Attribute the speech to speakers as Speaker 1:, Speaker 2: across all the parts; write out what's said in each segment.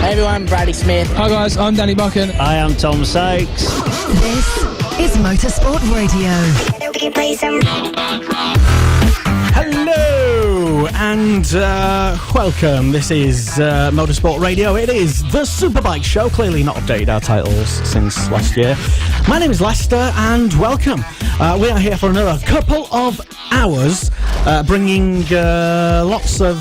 Speaker 1: Hey everyone, I'm Bradley Smith.
Speaker 2: Hi guys, I'm Danny Buchan.
Speaker 3: I am Tom Sykes.
Speaker 4: This is Motorsport Radio.
Speaker 5: Hello and welcome. This is Motorsport Radio. It is the Superbike Show. Clearly not updated our titles since last year. My name is Lester and welcome. We are here for another couple of hours bringing lots of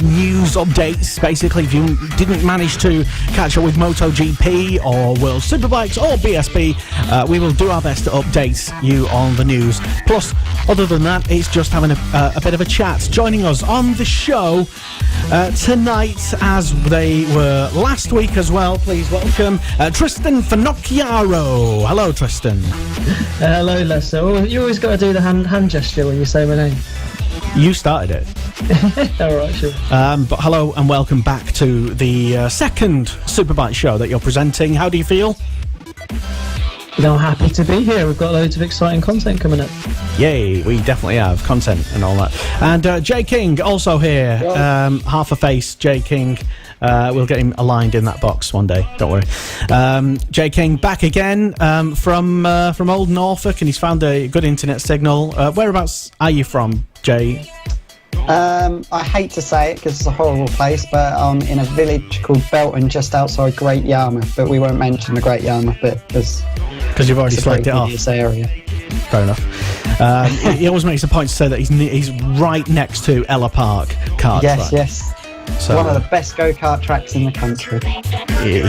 Speaker 5: news updates. Basically, if you didn't manage to catch up with MotoGP or World Superbikes or BSB, we will do our best to update you on the news. Plus, other than that, it's just having a bit of a chat. Joining us on the show tonight, as they were last week as well, please welcome Tristan Finocchiaro. Hello, Tristan.
Speaker 2: Hello, Lester. Oh, you always got to do the hand gesture when you say my name.
Speaker 5: You started it.
Speaker 2: All right, sure.
Speaker 5: But hello and welcome back to the second Superbike show that you're presenting. How do you feel?
Speaker 2: I'm happy to be here. We've got loads of exciting content coming up.
Speaker 5: Yay, we definitely have content and all that. And Jay King also here. Half a face, Jay King. We'll get him aligned in that box one day, don't worry. Jay King back again from old Norfolk, and he's found a good internet signal. Whereabouts are you from, Jay?
Speaker 6: I hate to say it because it's a horrible place, but I'm in a village called Belton just outside Great Yarmouth, but we won't mention the Great Yarmouth bit because
Speaker 5: you've already slagged it off.
Speaker 6: Area.
Speaker 5: Fair enough. He always makes a point to say that he's right next to Ella Park kart track.
Speaker 6: Yes. So, one of the best go-kart tracks in the country.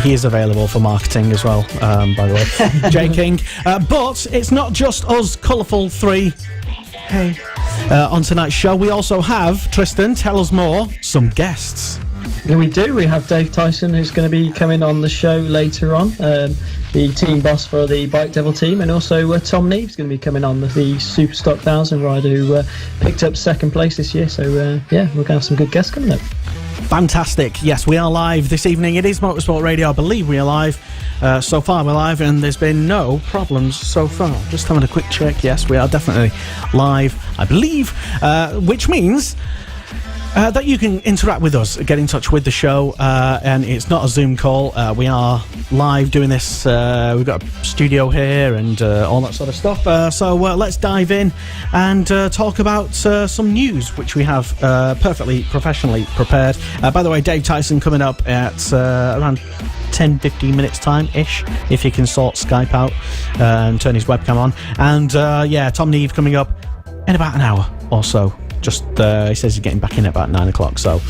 Speaker 5: He is available for marketing as well, by the way. Jay King. But it's not just us colourful three. Hey. On tonight's show, we also have, Tristan, tell us more, some guests.
Speaker 2: Yeah, we do. We have Dave Tyson, who's going to be coming on the show later on, the team boss for the Bike Devil team, and also Tom Neave's going to be coming on, the Super Stock 1000 rider who picked up second place this year. So, we're going to have some good guests coming up.
Speaker 5: Fantastic. Yes, we are live this evening. It is Motorsport Radio. I believe we are live. So far we're live and there's been no problems so far. Just having a quick check. Yes, we are definitely live, I believe, which means that you can interact with us, get in touch with the show, and it's not a Zoom call. We are live doing this. We've got a studio here and all that sort of stuff. So let's dive in and talk about some news, which we have perfectly professionally prepared. By the way, Dave Tyson coming up at around 10-15 minutes time-ish, if you can sort Skype out and turn his webcam on. And Tom Neave coming up in about an hour or so. Just he says he's getting back in at about 9 o'clock, so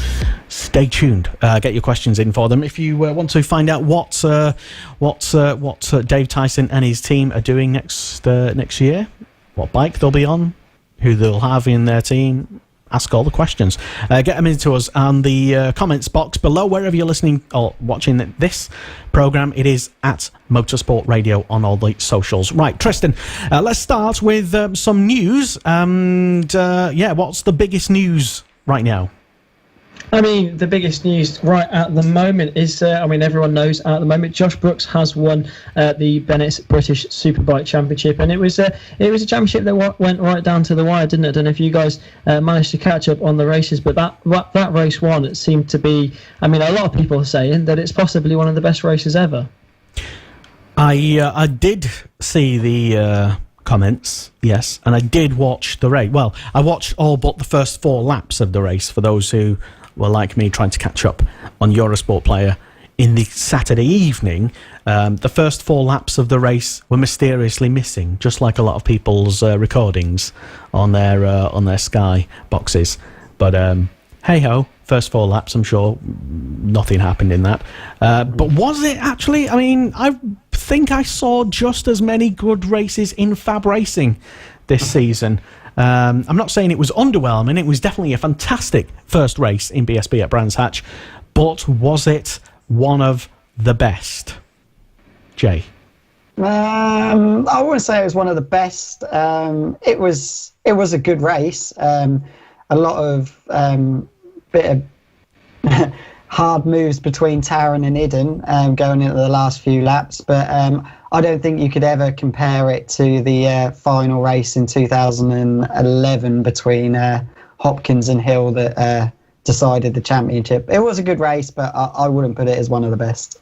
Speaker 5: stay tuned. Get your questions in for them if you want to find out what Dave Tyson and his team are doing next year, what bike they'll be on, who they'll have in their team. Ask all the questions. Get them into us on the comments box below, wherever you're listening or watching this programme. It is at Motorsport Radio on all the socials. Right, Tristan, let's start with some news. What's the biggest news right now?
Speaker 2: I mean, the biggest news right at the moment is, everyone knows at the moment, Josh Brooks has won the Bennett British Superbike Championship, and it was a championship that went right down to the wire, didn't it? I don't know if you guys managed to catch up on the races, but that race one, it seemed to be, a lot of people are saying that it's possibly one of the best races ever.
Speaker 5: I did see the comments, yes, and I did watch the race. Well, I watched all but the first 4 laps of the race for those who were like me trying to catch up on Eurosport Player in the Saturday evening. The first 4 laps of the race were mysteriously missing, just like a lot of people's recordings on their Sky boxes. But hey ho, first 4 laps, I'm sure nothing happened in that. But was it actually? I think I saw just as many good races in Fab Racing this season. I'm not saying it was underwhelming. It was definitely a fantastic first race in BSB at Brands Hatch, but was it one of the best? Jay?
Speaker 6: I wouldn't say it was one of the best. It was a good race. A lot of bit of hard moves between Taron and Idden going into the last few laps, but I don't think you could ever compare it to the final race in 2011 between Hopkins and Hill that decided the championship. It was a good race, but I wouldn't put it as one of the best.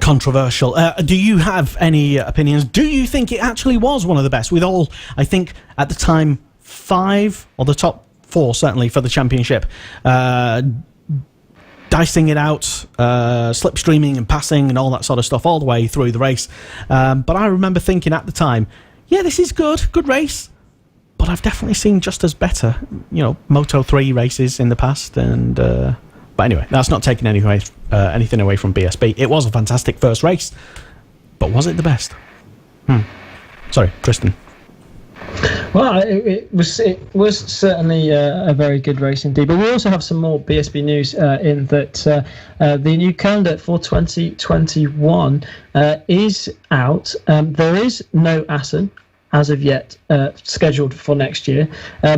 Speaker 5: Controversial. Do you have any opinions? Do you think it actually was one of the best? With all, I think, at the time, 5, or the top 4, certainly, for the championship, dicing it out, slipstreaming and passing and all that sort of stuff all the way through the race. But I remember thinking at the time, yeah, this is good race. But I've definitely seen just as better, Moto 3 races in the past. And but anyway, that's not taking anything away from BSB. It was a fantastic first race, but was it the best? Sorry, Tristan.
Speaker 2: Well, it was certainly a very good race indeed. But we also have some more BSB news in that the new calendar for 2021 is out. There is no Assen as of yet scheduled for next year.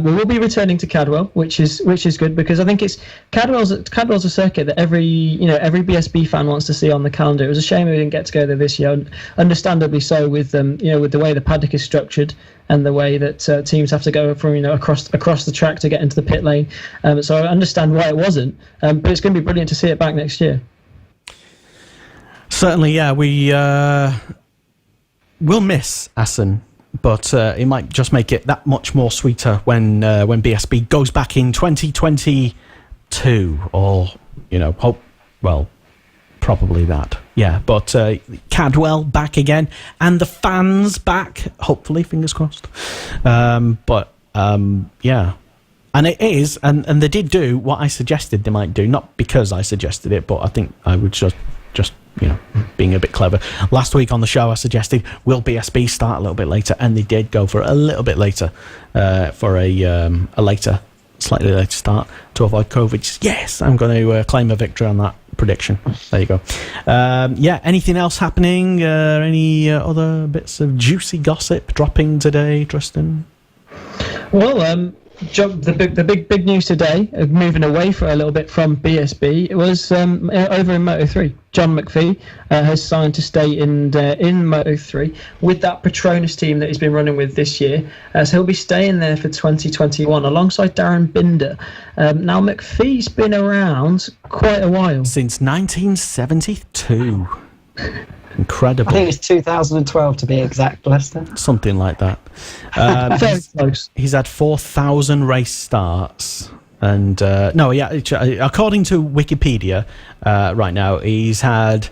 Speaker 2: We will be returning to Cadwell, which is good, because I think Cadwell's a circuit that every BSB fan wants to see on the calendar. It was a shame we didn't get to go there this year, understandably so, with with the way the paddock is structured and the way that teams have to go from across the track to get into the pit lane. So I understand why it wasn't, but it's going to be brilliant to see it back next year.
Speaker 5: Certainly, yeah. We will miss Assen, but it might just make it that much more sweeter when BSB goes back in 2022, or probably that. Yeah, but Cadwell back again, and the fans back, hopefully, fingers crossed. Yeah, and it is, and they did do what I suggested they might do, not because I suggested it, but I think I would just being a bit clever. Last week on the show, I suggested, will BSB start a little bit later? And they did go for a little bit later, for a slightly later start to avoid COVID. Yes, I'm going to claim a victory on that prediction. There you go. Anything else happening? Any other bits of juicy gossip dropping today, Tristan?
Speaker 2: Well, the big news today, moving away for a little bit from BSB, it was over in Moto 3. John McPhee has signed to stay in Moto 3 with that Petronas team that he's been running with this year. So he'll be staying there for 2021 alongside Darren Binder. Now, McPhee's been around quite a while.
Speaker 5: Since 1972. Incredible.
Speaker 6: I think it's 2012 to be exact, Lester.
Speaker 5: Something like that.
Speaker 2: Very close.
Speaker 5: He's had 4,000 race starts. And according to Wikipedia, right now, he's had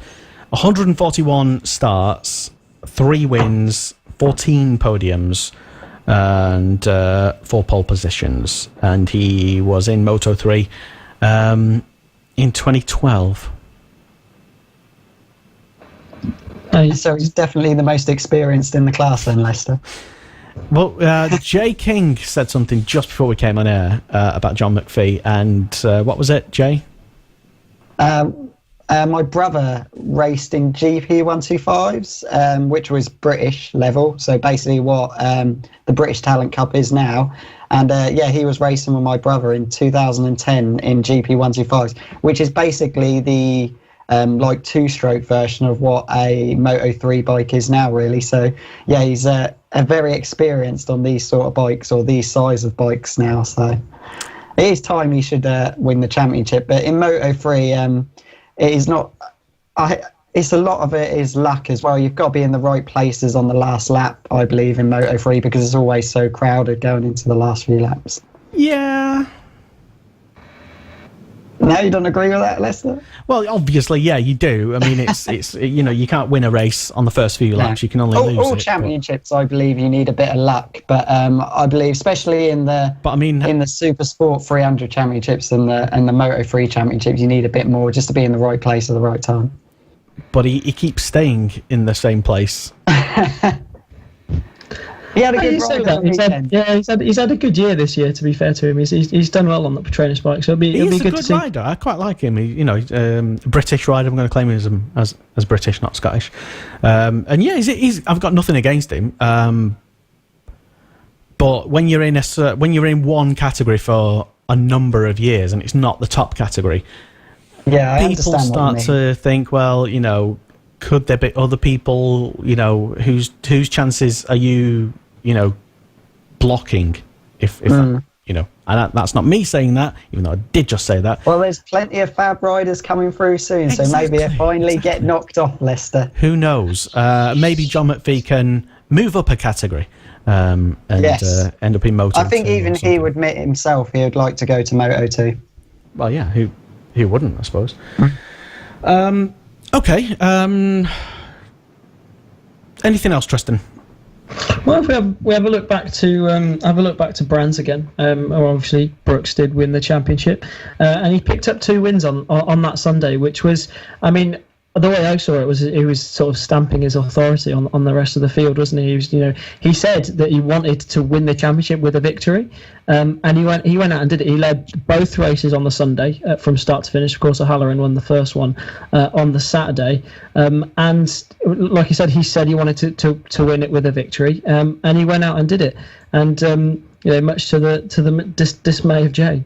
Speaker 5: 141 starts, 3 wins, 14 podiums, and 4 pole positions. And he was in Moto 3 in 2012.
Speaker 6: So he's definitely the most experienced in the class then, Lester.
Speaker 5: Well, Jay King said something just before we came on air about John McPhee, and what was it, Jay?
Speaker 6: My brother raced in GP 125s, which was British level, so basically what the British Talent Cup is now. And he was racing with my brother in 2010 in GP 125s, which is basically the 2-stroke version of what a Moto 3 bike is now, really. So yeah, he's a very experienced on these sort of bikes, or these size of bikes now. So it is time he should win the championship. But in Moto 3, it is not. It's a lot of it is luck as well. You've got to be in the right places on the last lap, I believe, in Moto 3, because it's always so crowded going into the last few laps.
Speaker 5: Yeah.
Speaker 6: No, you don't agree with that, Lester?
Speaker 5: Well, obviously, yeah, you do. I mean, it's you can't win a race on the first few laps. You can only lose
Speaker 6: all championships. I believe you need a bit of luck, but I believe, especially in the Super Sport 300 championships and the Moto 3 championships, you need a bit more just to be in the right place at the right time.
Speaker 5: But he keeps staying in the same place.
Speaker 6: He had a good ride.
Speaker 2: He's had a good year this year. To be fair to him, he's done well on the Petronas bike. So it'll be good to see.
Speaker 5: Rider. I quite like him. British rider. I'm going to claim him as British, not Scottish. And yeah, I've got nothing against him. But when you're in one category for a number of years and it's not the top category, people start to think, well, could there be other people, whose chances are you, blocking? If and And that's not me saying that, even though I did just say that.
Speaker 6: Well, there's plenty of fab riders coming through soon, so maybe they finally get knocked off Leicester.
Speaker 5: Who knows? Maybe John McPhee can move up a category and end up in Moto 2.
Speaker 6: I think even he would admit himself he would like to go to Moto 2.
Speaker 5: Well, yeah, who wouldn't, I suppose. Okay. Anything else, Tristan?
Speaker 2: Well, if we have a look back to Brands again. Obviously, Brooks did win the championship, and he picked up 2 wins on that Sunday, which was, I mean, the way I saw it he was sort of stamping his authority on the rest of the field, wasn't he? He was, he said that he wanted to win the championship with a victory, and he went out and did it. He led both races on the Sunday from start to finish. Of course, O'Halloran won the first one on the Saturday, and like he said he wanted to win it with a victory, and he went out and did it, and much to the dismay of Jay.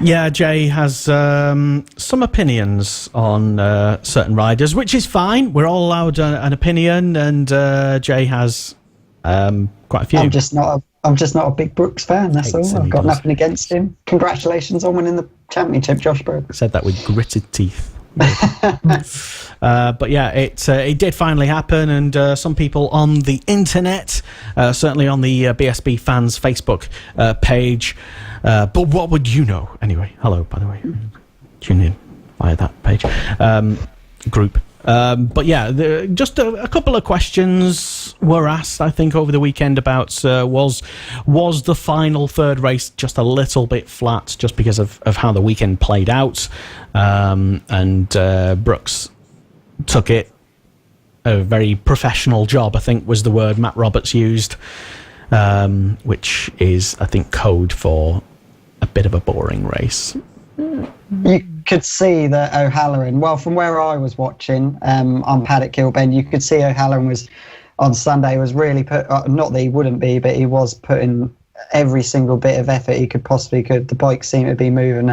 Speaker 5: Yeah, Jay has some opinions on certain riders, which is fine. We're all allowed an opinion, and Jay has quite a few.
Speaker 6: I'm just not a big Brooks fan. That's all. I've got nothing against him. Congratulations on winning the championship, Josh Brooks.
Speaker 5: Said that with gritted teeth. But yeah, it did finally happen, and some people on the internet, certainly on the BSB fans Facebook page. But what would you know? Anyway, hello, by the way. Tune in via that page. Group. But yeah, just a couple of questions were asked, I think, over the weekend about was the final third race just a little bit flat just because of how the weekend played out? And Brooks took it a very professional job, I think was the word Matt Roberts used, which is, I think, code for a bit of a boring race.
Speaker 6: You could see that O'Halloran, well, from where I was watching on Paddock Kilbend, you could see O'Halloran was, on Sunday, was really not that he wouldn't be, but he was putting every single bit of effort he could. The bike seemed to be moving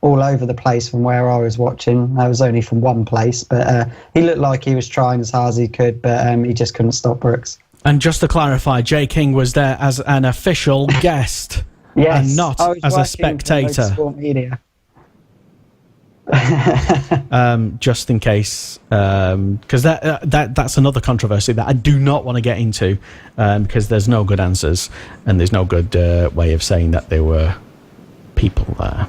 Speaker 6: all over the place from where I was watching. I was only from one place, but he looked like he was trying as hard as he could, but he just couldn't stop Brooks.
Speaker 5: And just to clarify, Jay King was there as an official guest.
Speaker 6: Yes,
Speaker 5: and not as a spectator.
Speaker 6: Sport Media.
Speaker 5: Just in case, because that's another controversy that I do not want to get into, because there's no good answers and there's no good way of saying that there were people there.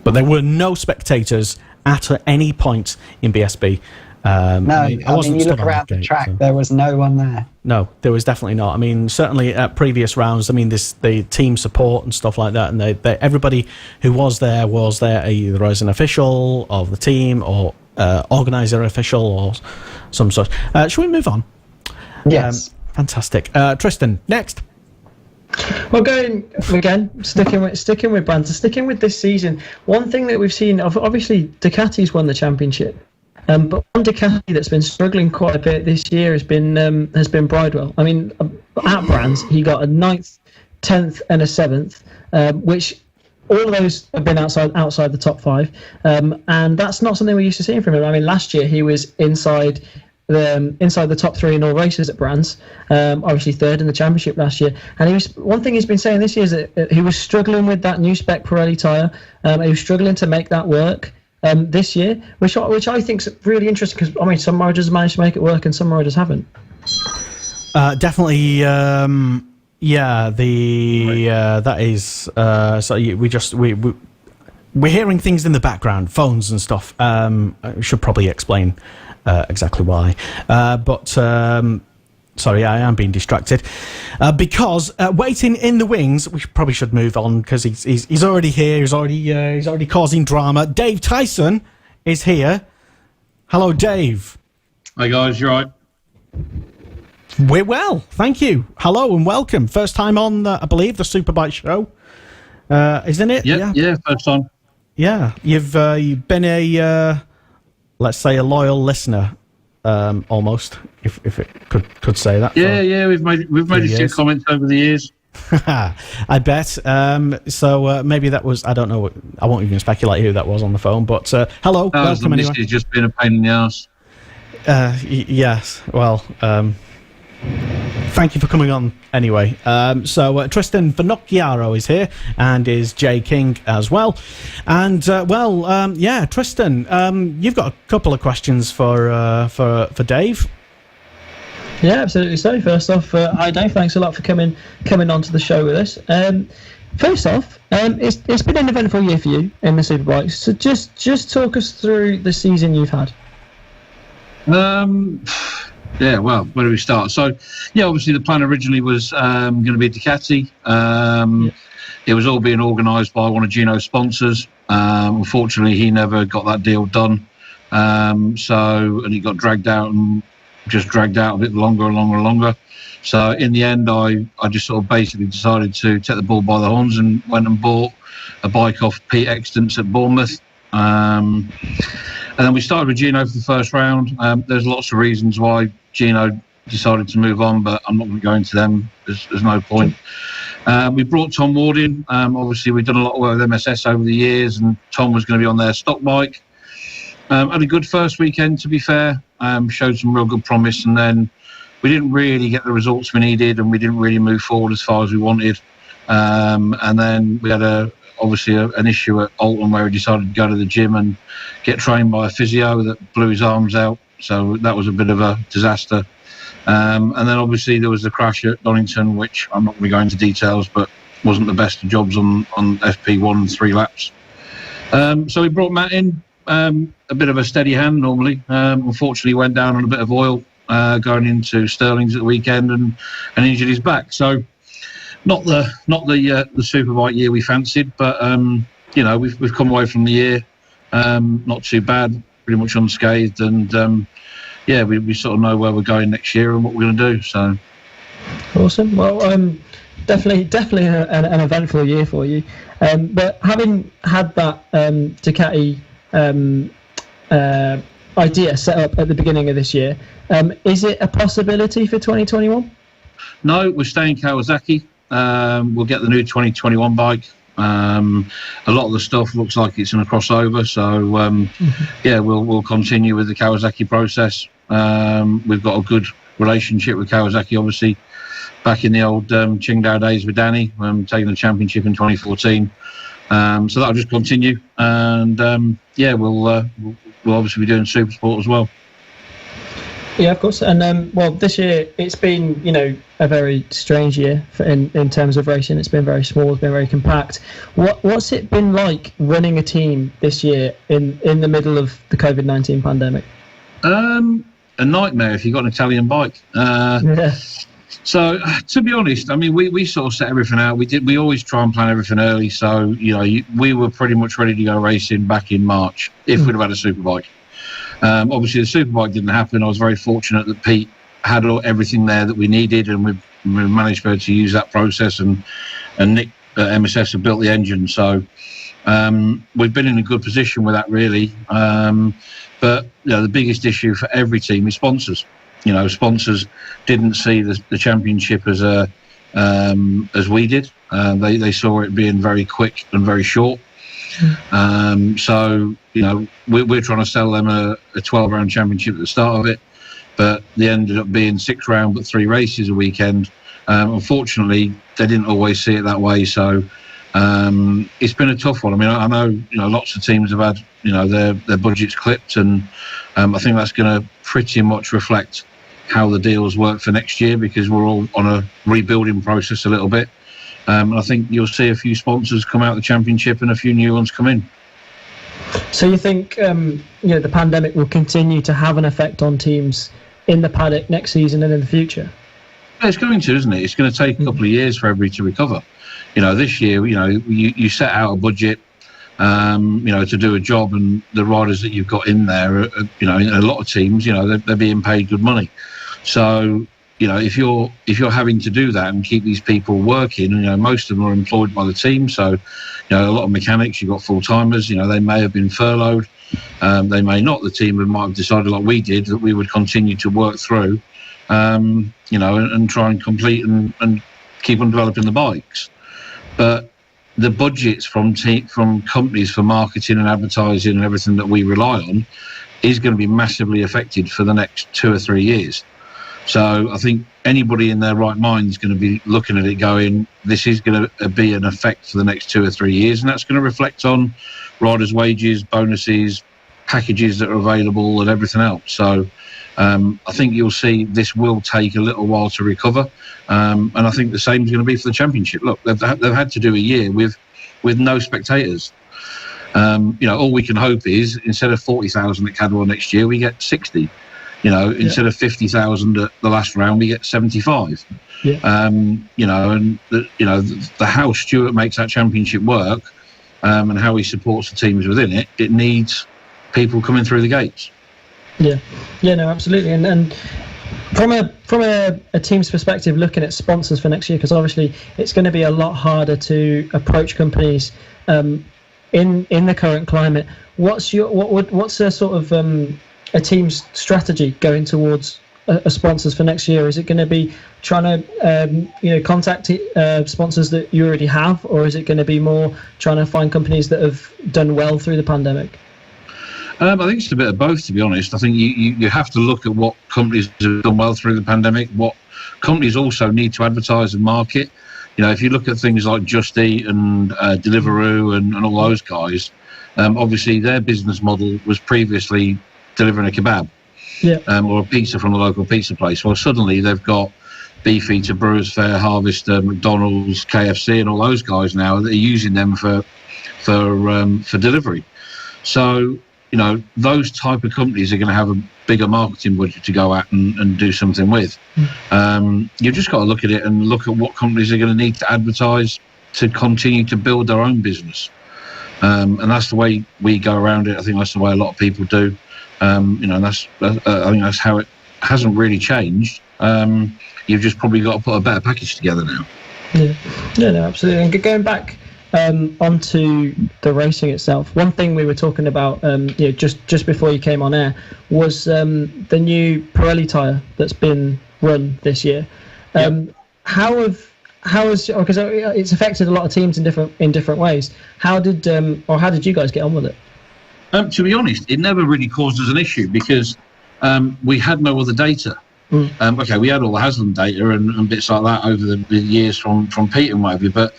Speaker 5: But there were no spectators at any point in BSB.
Speaker 6: I mean, you look around the track, so there was no one there.
Speaker 5: No, there was definitely not. I mean, certainly at previous rounds, I mean, the team support and stuff like that, and everybody who was there either as an official of the team or organizer official or some sort. Shall we move on?
Speaker 6: Yes.
Speaker 5: Fantastic. Tristan, next.
Speaker 2: Well, going again, sticking with Brands, sticking with this season. One thing that we've seen, obviously, Ducati's won the championship. But one Ducati that's been struggling quite a bit this year has been Bridewell. I mean, at Brands, he got a 9th, 10th, and a 7th, which all of those have been outside the top 5, and that's not something we're used to seeing from him. I mean, last year he was inside the top 3 in all races at Brands, obviously 3rd in the championship last year. And one thing he's been saying this year is that he was struggling with that new spec Pirelli tyre. He was struggling to make that work. This year, which I think is really interesting, because I mean, some riders have managed to make it work and some riders haven't.
Speaker 5: Definitely, yeah. That is. So we're hearing things in the background, phones and stuff. I should probably explain exactly why, but. Sorry, I am being distracted because waiting in the wings. We probably should move on because he's already here. He's already causing drama. Dave Tyson is here. Hello, Dave.
Speaker 1: Hi guys, you right?
Speaker 5: We're well, thank you. Hello and welcome. First time on, I believe, the Superbike Show, isn't it?
Speaker 1: Yeah, first time.
Speaker 5: Yeah, you've been a let's say a loyal listener. Almost, if it could say that.
Speaker 1: Yeah, we've made a few comments over the years.
Speaker 5: I bet. So maybe that was, I don't know. I won't even speculate who that was on the phone. But hello, welcome anyway.
Speaker 1: It's just been a pain in the ass.
Speaker 5: Yes. Well, Thank you for coming on anyway. So Tristan Vernocchiaro is here, and is Jay King as well. And Tristan, you've got a couple of questions for Dave.
Speaker 2: Yeah, absolutely. So first off, hi Dave, thanks a lot for coming onto the show with us. First off, it's been an eventful year for you in the Superbike. So just talk us through the season you've had.
Speaker 1: Yeah, well, where do we start? So, yeah, obviously the plan originally was going to be Ducati. It was all being organised by one of Gino's sponsors. Unfortunately, he never got that deal done. And he got dragged out a bit longer. So in the end, I just sort of basically decided to take the bull by the horns and went and bought a bike off Pete Extance at Bournemouth. And then we started with Gino for the first round. There's lots of reasons why Gino decided to move on, but I'm not going to go into them. There's no point. We brought Tom Ward in. Obviously, we've done a lot of work with MSS over the years, and Tom was going to be on their stock bike. Had a good first weekend, to be fair. Showed some real good promise, and then we didn't really get the results we needed, and we didn't really move forward as far as we wanted. And then we had obviously an issue at Alton where he decided to go to the gym and get trained by a physio that blew his arms out. So that was a bit of a disaster. And then obviously there was the crash at Donington, which I'm not going to go into details, but wasn't the best of jobs on FP1 3 laps. So we brought Matt in, a bit of a steady hand normally. Unfortunately went down on a bit of oil going into Stirling's at the weekend and injured his back. So not the Superbike year we fancied, but we've come away from the year not too bad, pretty much unscathed, and we sort of know where we're going next year and what we're going to do. So
Speaker 2: awesome. Well, definitely an eventful year for you. But having had that Ducati idea set up at the beginning of this year, is it a possibility for 2021?
Speaker 1: No, we're staying Kawasaki. We'll get the new 2021 bike. A lot of the stuff looks like it's going to cross over, so we'll continue with the Kawasaki process. We've got a good relationship with Kawasaki, obviously. Back in the old Qingdao days with Danny, taking the championship in 2014. So that'll just continue, and we'll obviously be doing Super Sport as well.
Speaker 2: Yeah, of course. And this year it's been, a very strange year in terms of racing. It's been very small, it's been very compact. What's it been like running a team this year in the middle of the COVID-19 pandemic?
Speaker 1: A nightmare if you've got an Italian bike.
Speaker 2: Yeah.
Speaker 1: So, to be honest, I mean, we sort of set everything out. We always try and plan everything early. So, we were pretty much ready to go racing back in March if we'd have had a Superbike. Obviously, the Superbike didn't happen. I was very fortunate that Pete had everything there that we needed, and we managed to use that process. And Nick at MSS have built the engine. So, we've been in a good position with that, really. But the biggest issue for every team is sponsors. Sponsors didn't see the championship as we did. They saw it being very quick and very short. So we're trying to sell them a 12-round championship at the start of it, but they ended up being 6 round but 3 races a weekend. Unfortunately, they didn't always see it that way. So it's been a tough one. I mean, I know lots of teams have had their budgets clipped, and I think that's going to pretty much reflect how the deals work for next year, because we're all on a rebuilding process a little bit. And I think you'll see a few sponsors come out of the championship and a few new ones come in.
Speaker 2: So you think the pandemic will continue to have an effect on teams in the paddock next season and in the future?
Speaker 1: Yeah, it's going to, isn't it? It's going to take a couple of years for everybody to recover. This year, you set out a budget, to do a job, and the riders that you've got in there, in a lot of teams, they're being paid good money. So, if you're having to do that and keep these people working, most of them are employed by the team. So, a lot of mechanics, you've got full-timers, they may have been furloughed. They may not. The team might have decided, like we did, that we would continue to work through, and try and complete and keep on developing the bikes. But the budgets from companies for marketing and advertising and everything that we rely on is going to be massively affected for the next 2 or 3 years. So I think anybody in their right mind is going to be looking at it going, this is going to be an effect for the next 2 or 3 years, and that's going to reflect on riders' wages, bonuses, packages that are available and everything else. So I think you'll see this will take a little while to recover, and I think the same is going to be for the championship. Look, they've had to do a year with no spectators. All we can hope is instead of 40,000 at Cadwell next year, we get 60. Instead of 50,000 at the last round, we get 75.
Speaker 2: Yeah.
Speaker 1: The how Stuart makes that championship work, and how he supports the teams within it, it needs people coming through the gates.
Speaker 2: Yeah, no, absolutely. And from a team's perspective, looking at sponsors for next year, because obviously it's going to be a lot harder to approach companies in the current climate. What's a sort of a team's strategy going towards sponsors for next year? Is it going to be trying to contact sponsors that you already have, or is it going to be more trying to find companies that have done well through the pandemic?
Speaker 1: I think it's a bit of both, to be honest. I think you have to look at what companies have done well through the pandemic, what companies also need to advertise and market. If you look at things like Just Eat and Deliveroo and all those guys, obviously their business model was previously delivering a kebab or a pizza from a local pizza place. Well, suddenly they've got Beefeater, Brewers Fayre, Harvester, McDonald's, KFC and all those guys now that are using them for delivery. So those type of companies are going to have a bigger marketing budget to go at and do something with. You've just got to look at it and look at what companies are going to need to advertise to continue to build their own business. And that's the way we go around it. I think that's the way a lot of people do. I think that's how it hasn't really changed. You've just probably got to put a better package together now.
Speaker 2: Yeah, no, absolutely. And going back onto the racing itself, one thing we were talking about just before you came on air was the new Pirelli tyre that's been run this year. How has, because it's affected a lot of teams in different ways. How did you guys get on with it?
Speaker 1: To be honest, it never really caused us an issue because we had no other data. We had all the Haslam data and bits like that over the years from Pete and whatever, but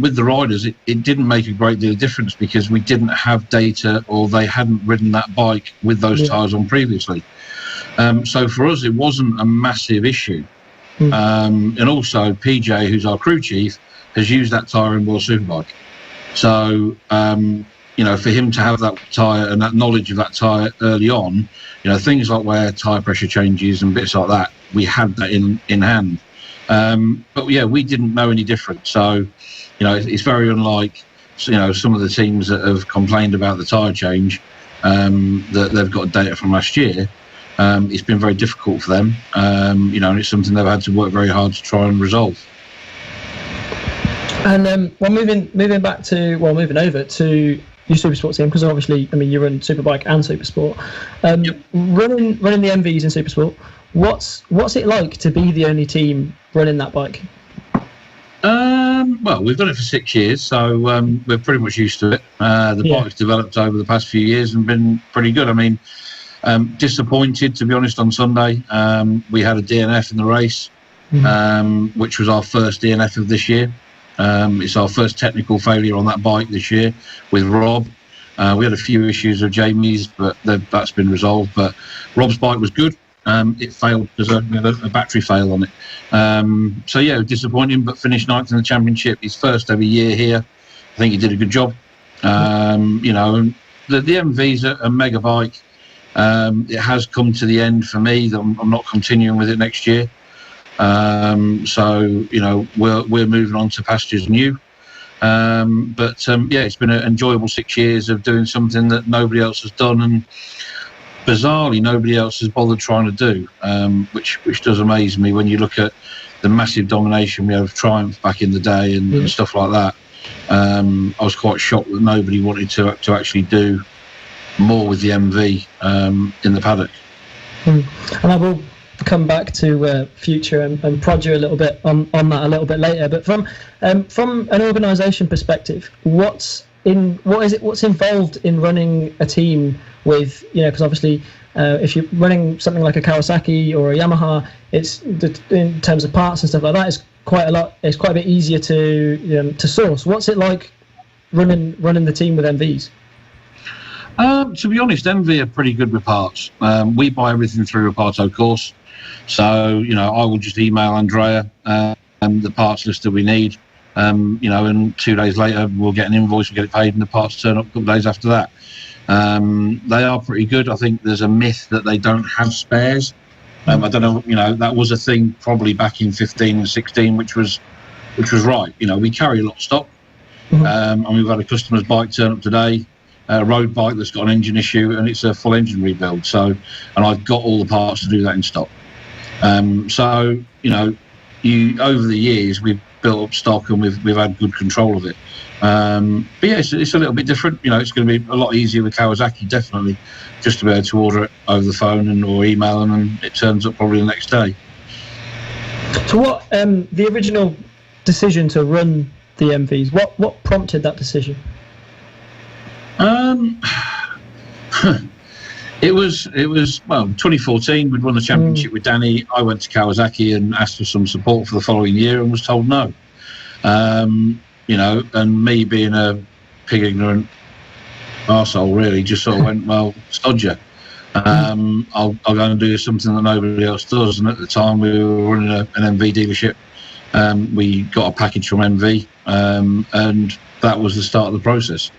Speaker 1: with the riders, it didn't make a great deal of difference because we didn't have data or they hadn't ridden that bike with those tyres on previously. So for us, it wasn't a massive issue. And also, PJ, who's our crew chief, has used that tyre in World Superbike. So, for him to have that tyre and that knowledge of that tyre early on, things like where tyre pressure changes and bits like that, we had that in hand. But we didn't know any different. So, it's very unlike, some of the teams that have complained about the tyre change, that they've got data from last year. It's been very difficult for them, and it's something they've had to work very hard to try and resolve. And
Speaker 2: moving over to your Supersport team, because obviously, you run Superbike and Supersport. Running the MVs in Supersport, what's it like to be the only team running that bike?
Speaker 1: Well, we've done it for 6 years, so we're pretty much used to it. The bike's developed over the past few years and been pretty good. Disappointed, to be honest, on Sunday. We had a DNF in the race, which was our first DNF of this year. It's our first technical failure on that bike this year with Rob. We had a few issues with Jamie's, but that's been resolved. But Rob's bike was good. It failed because we had a battery fail on it. Disappointing, but finished 9th in the championship. His first ever year here. I think he did a good job. The MV's a mega bike. It has come to the end for me. I'm not continuing with it next year. We're moving on to pastures new. It's been an enjoyable 6 years of doing something that nobody else has done, and bizarrely nobody else has bothered trying to do, which does amaze me when you look at the massive domination we had of Triumph back in the day and stuff like that. I was quite shocked that nobody wanted to actually do more with the MV in the paddock.
Speaker 2: And I will come back to future and prod you a little bit on that a little bit later. But from an organisation perspective, what's what's involved in running a team with, because obviously if you're running something like a Kawasaki or a Yamaha, it's in terms of parts and stuff like that, it's quite a bit easier to source. What's it like running the team with MVs?
Speaker 1: To be honest, MV are pretty good with parts. We buy everything through Reparto Course, so I will just email Andrea the parts list that we need. And 2 days later we'll get an invoice, we'll get it paid, and the parts turn up a couple of days after that. They are pretty good. I think there's a myth that they don't have spares. I don't know, that was a thing probably back in 15 and 16, which was right. We carry a lot of stock. And we've had a customer's bike turn up today, a road bike that's got an engine issue, and it's a full engine rebuild. And I've got all the parts to do that in stock. Over the years we've built up stock and we've had good control of it. But yeah, it's a little bit different. It's going to be a lot easier with Kawasaki, definitely, just to be able to order it over the phone or email them, and it turns up probably the next day.
Speaker 2: So what the original decision to run the MVs, what prompted that decision?
Speaker 1: It was 2014. We'd won the championship with Danny. I went to Kawasaki and asked for some support for the following year and was told no. And me being a pig ignorant arsehole, really, just sort of went, well, sod you. I'll go and do something that nobody else does. And at the time we were running an MV dealership. We got a package from MV, and that was the start of the process.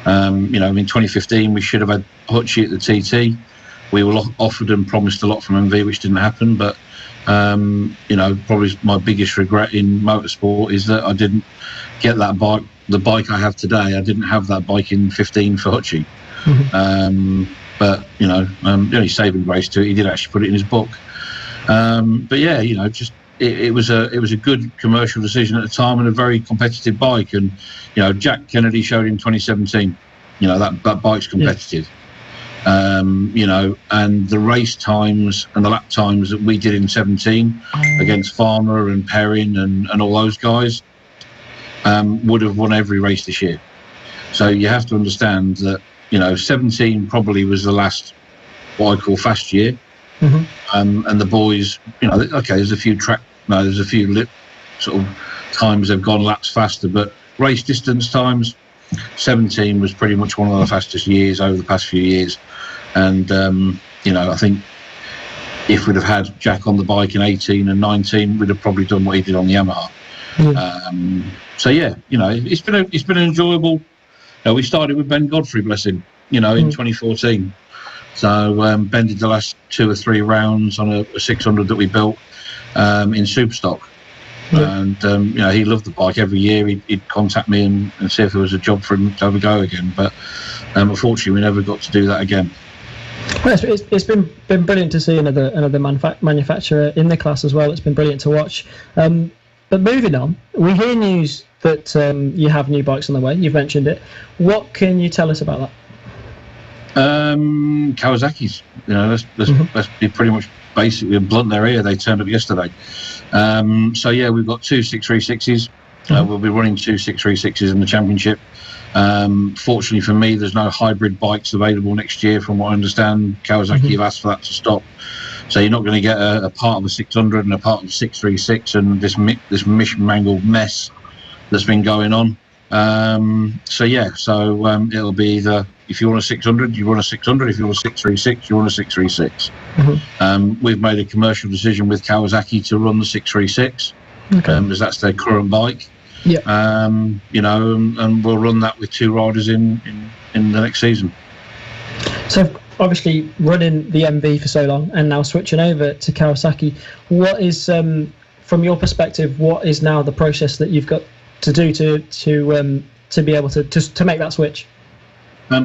Speaker 1: In 2015 we should have had Hutchie at the TT. We were offered and promised a lot from MV, which didn't happen. But probably my biggest regret in motorsport is that I didn't get that bike, the bike I have today. I didn't have that bike in 15 for Hutchie. But the only saving grace to it, he did actually put it in his book. But yeah, it was a good commercial decision at the time and a very competitive bike. And Jack Kennedy showed in 2017, that bike's competitive. And the race times and the lap times that we did in 17 against Farmer and Perrin and all those guys would have won every race this year. So you have to understand that 17 probably was the last what I call fast year. And the boys, there's a few sort of times they've gone laps faster, but race distance times, 17 was pretty much one of the fastest years over the past few years. And I think if we'd have had Jack on the bike in 18 and 19, we'd have probably done what he did on the Yamaha. So yeah, it's been enjoyable. We started with Ben Godfrey, bless him, in 2014. So Ben did the last 2 or 3 rounds on a 600 that we built in Superstock. And he loved the bike. Every year he'd contact me and see if there was a job for him to have a go again. But unfortunately we never got to do that again.
Speaker 2: Well, it's been brilliant to see another manufacturer in the class as well. It's been brilliant to watch. But moving on, we hear news that you have new bikes on the way. You've mentioned it. What can you tell us about that?
Speaker 1: Kawasaki's. Let's be pretty much basically blunt their ear. They turned up yesterday. So yeah, we've got 2 636s. We'll be running 2 636s in the championship. Fortunately for me, there's no hybrid bikes available next year, from what I understand. Kawasaki have asked for that to stop. So you're not going to get a part of a 600 and a part of a 636 and this mishmangled mess that's been going on. It'll be either, if you want a 600, you run a 600. If you want a 636, you run a 636. We've made a commercial decision with Kawasaki to run the 636, because that's their current bike. And we'll run that with 2 riders in the next season.
Speaker 2: So obviously running the MV for so long and now switching over to Kawasaki, what is, from your perspective, what is now the process that you've got to do to be able to make that switch?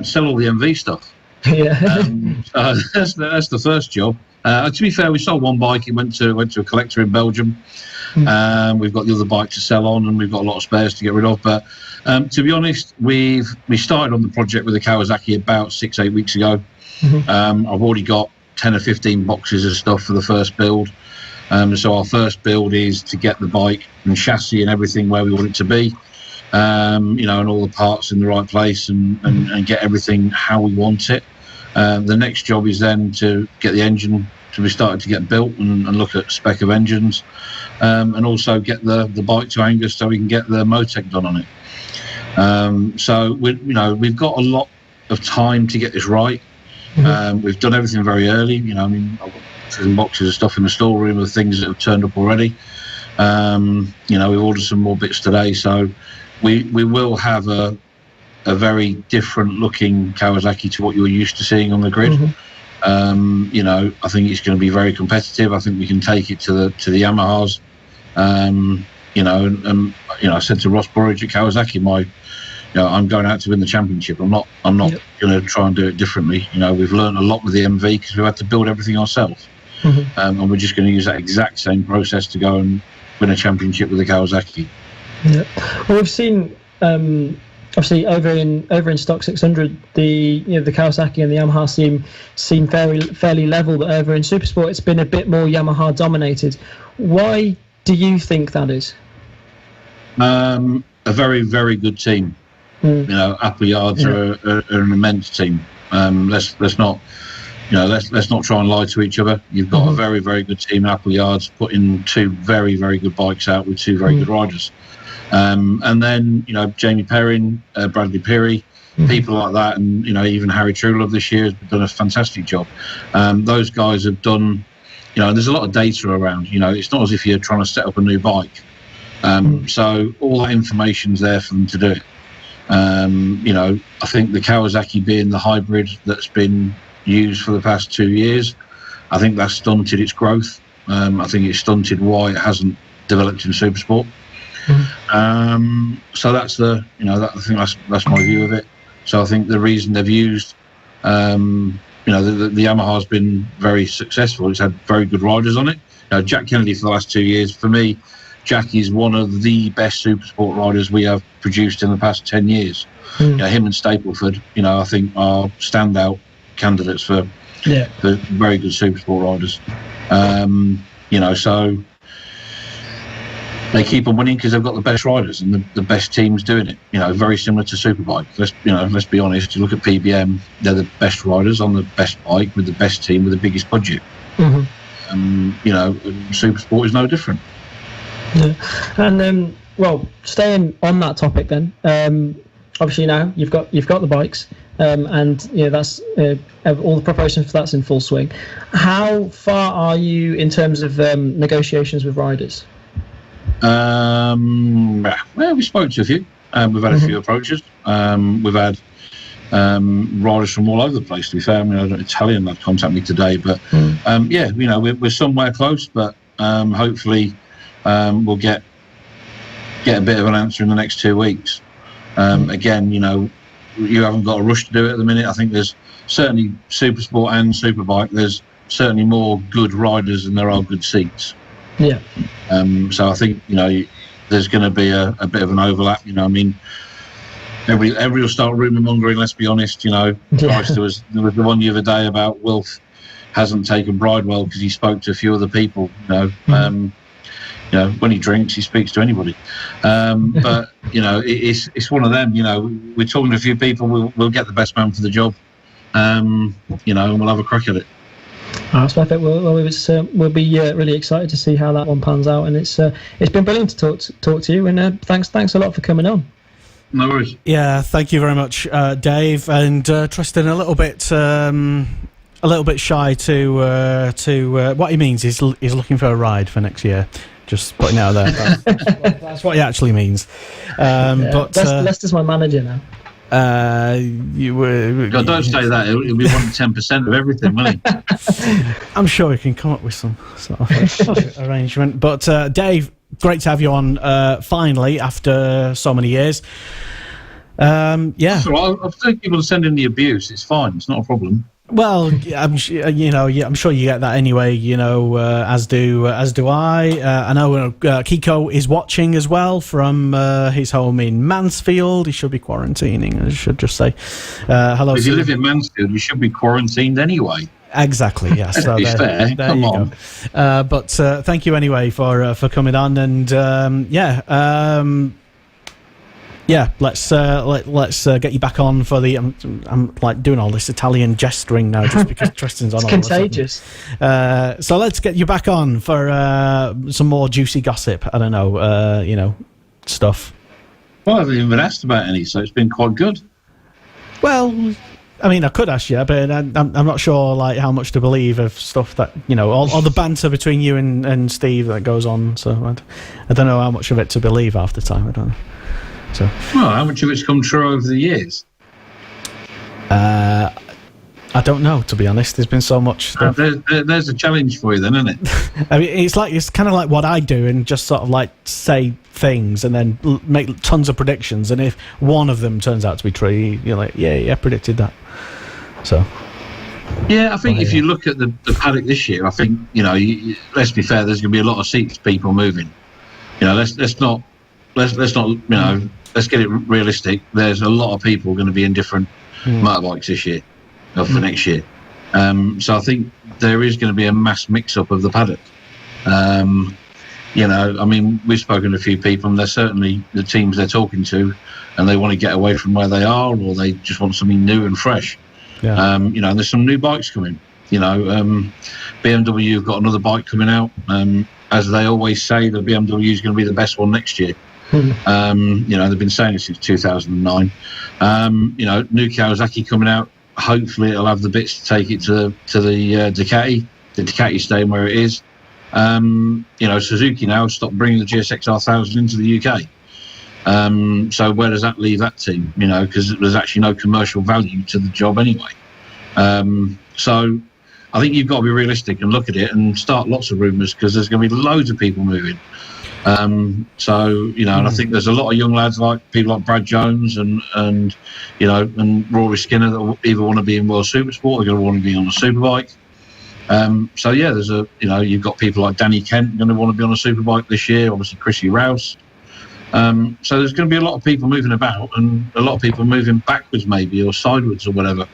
Speaker 2: Sell all
Speaker 1: the MV stuff. That's the first job. To be fair, we sold one bike. It went to a collector in Belgium. We've got the other bike to sell on, and we've got a lot of spares to get rid of. But to be honest, we started on the project with the Kawasaki about 6-8 weeks ago. I've already got 10 or 15 boxes of stuff for the first build. So our first build is to get the bike and chassis and everything where we want it to be. and all the parts in the right place and get everything how we want it. The next job is then to get the engine to be started to get built and look at spec of engines, and also get the bike to Angus so we can get the Motec done on it. So we've got a lot of time to get this right. We've done everything very early. I've got some boxes of stuff in the storeroom of things that have turned up already. We've ordered some more bits today, so we will have a very different looking Kawasaki to what you're used to seeing on the grid. I think it's going to be very competitive. I think we can take it to the Yamahas. I said to Ross Burridge at Kawasaki, I'm going out to win the championship. I'm not going to try and do it differently. We've learned a lot with the MV because we've had to build everything ourselves, and we're just going to use that exact same process to go and win a championship with the Kawasaki.
Speaker 2: Yeah. Well, we've seen obviously over in Stock 600, the Kawasaki and the Yamaha seem fairly level, but over in Supersport it's been a bit more Yamaha dominated. Why do you think that is?
Speaker 1: A very, very good team. Apple Yards are an immense team. Let's not try and lie to each other. You've got a very, very good team. Apple Yards putting two very, very good bikes out with two very good riders. And then, Jamie Perrin, Bradley Peary, people like that, and, even Harry Truelove this year has done a fantastic job. Those guys have done, there's a lot of data around. It's not as if you're trying to set up a new bike. So all that information's there for them to do it. I think the Kawasaki being the hybrid that's been used for the past 2 years, I think that's stunted its growth. I think it's stunted why it hasn't developed in Supersport. So that's I think that's my view of it. So I think the reason they've used, the Yamaha's been very successful. It's had very good riders on it. Jack Kennedy for the last 2 years, for me, Jack is one of the best Supersport riders we have produced in the past 10 years. Him and Stapleford, I think are standout candidates for very good Supersport riders. So they keep on winning because they've got the best riders and the best teams doing it. Very similar to Superbike. Let's be honest. You look at PBM; they're the best riders on the best bike with the best team with the biggest budget. Supersport is no different.
Speaker 2: Yeah. And staying on that topic, then obviously now you've got the bikes, and that's all the preparation for that's in full swing. How far are you in terms of negotiations with riders?
Speaker 1: Well, we spoke to a few. We've had a few approaches. We've had riders from all over the place, to be fair. I mean, an Italian lad contacted me today, but we're somewhere close, but hopefully we'll get a bit of an answer in the next 2 weeks. Again, you haven't got a rush to do it at the minute. I think there's certainly Supersport and Superbike, there's certainly more good riders than there are good seats.
Speaker 2: Yeah.
Speaker 1: So I think there's going to be a bit of an overlap. Everybody will start rumour mongering. Let's be honest. Christ, there was the one the other day about Wilf hasn't taken Bridewell because he spoke to a few other people. When he drinks, he speaks to anybody. But it's one of them. We're talking to a few people. We'll get the best man for the job. And we'll have a crack at it.
Speaker 2: That's perfect. We'll be really excited to see how that one pans out, and it's been brilliant to talk to you, and thanks a lot for coming on.
Speaker 1: No worries.
Speaker 5: Yeah, thank you very much, Dave, and Tristan a little bit shy to what he means is he's looking for a ride for next year. Just putting it out there. That's what he actually means. But
Speaker 2: Lester's my manager now.
Speaker 1: God, don't say that. He'll be wanting 10% of everything, won't he?
Speaker 5: I'm sure we can come up with some sort of arrangement. But Dave, great to have you on finally after so many years. Yeah.
Speaker 1: That's all right. I've told people to send in the abuse. It's fine. It's not a problem.
Speaker 5: Well, I'm sure you get that anyway. As do I. I know Kiko is watching as well from his home in Mansfield. He should be quarantining. I should just say hello.
Speaker 1: If you live in Mansfield, you should be quarantined anyway.
Speaker 5: Exactly. Yes. So
Speaker 1: fair. Come on.
Speaker 5: But thank you anyway for coming on, and Yeah, let's get you back on for the. I'm like doing all this Italian gesturing now just because Tristan's on.
Speaker 2: It's contagious.
Speaker 5: So let's get you back on for some more juicy gossip. I don't know, stuff.
Speaker 1: Well, I haven't even been asked about any, so it's been quite good.
Speaker 5: Well, I mean, I could ask you, but I'm not sure like how much to believe of stuff that all the banter between you and Steve that goes on. So I don't know how much of it to believe half the time. I don't know. So,
Speaker 1: well, how much of it's come true over the years?
Speaker 5: I don't know, to be honest. There's been so much stuff.
Speaker 1: There's a challenge for you then, isn't it?
Speaker 5: I mean, it's kind of like what I do and just sort of like say things and then make tons of predictions. And if one of them turns out to be true, you're like, yeah, I predicted that. So.
Speaker 1: Yeah, I think if you look at the paddock this year, I think, let's be fair, there's going to be a lot of seats people moving. Let's not, let's get it realistic. There's a lot of people going to be in different motorbikes this year, or for next year. So I think there is going to be a mass mix-up of the paddock. I mean, we've spoken to a few people, and they're certainly the teams they're talking to, and they want to get away from where they are, or they just want something new and fresh. Yeah. And there's some new bikes coming. BMW have got another bike coming out. As they always say, the BMW is going to be the best one next year. They've been saying it since 2009. New Kawasaki coming out. Hopefully, it'll have the bits to take it to the Ducati. The Ducati staying where it is. Suzuki now stopped bringing the GSX 1000 into the UK. So where does that leave that team? Because there's actually no commercial value to the job anyway. So I think you've got to be realistic and look at it and start lots of rumours, because there's going to be loads of people moving. And I think there's a lot of young lads, like people like Brad Jones and Rory Skinner, that either want to be in World Supersport or going to want to be on a superbike. You've got people like Danny Kent going to want to be on a superbike this year, obviously Chrissy Rouse. So there's going to be a lot of people moving about, and a lot of people moving backwards maybe, or sideways or whatever.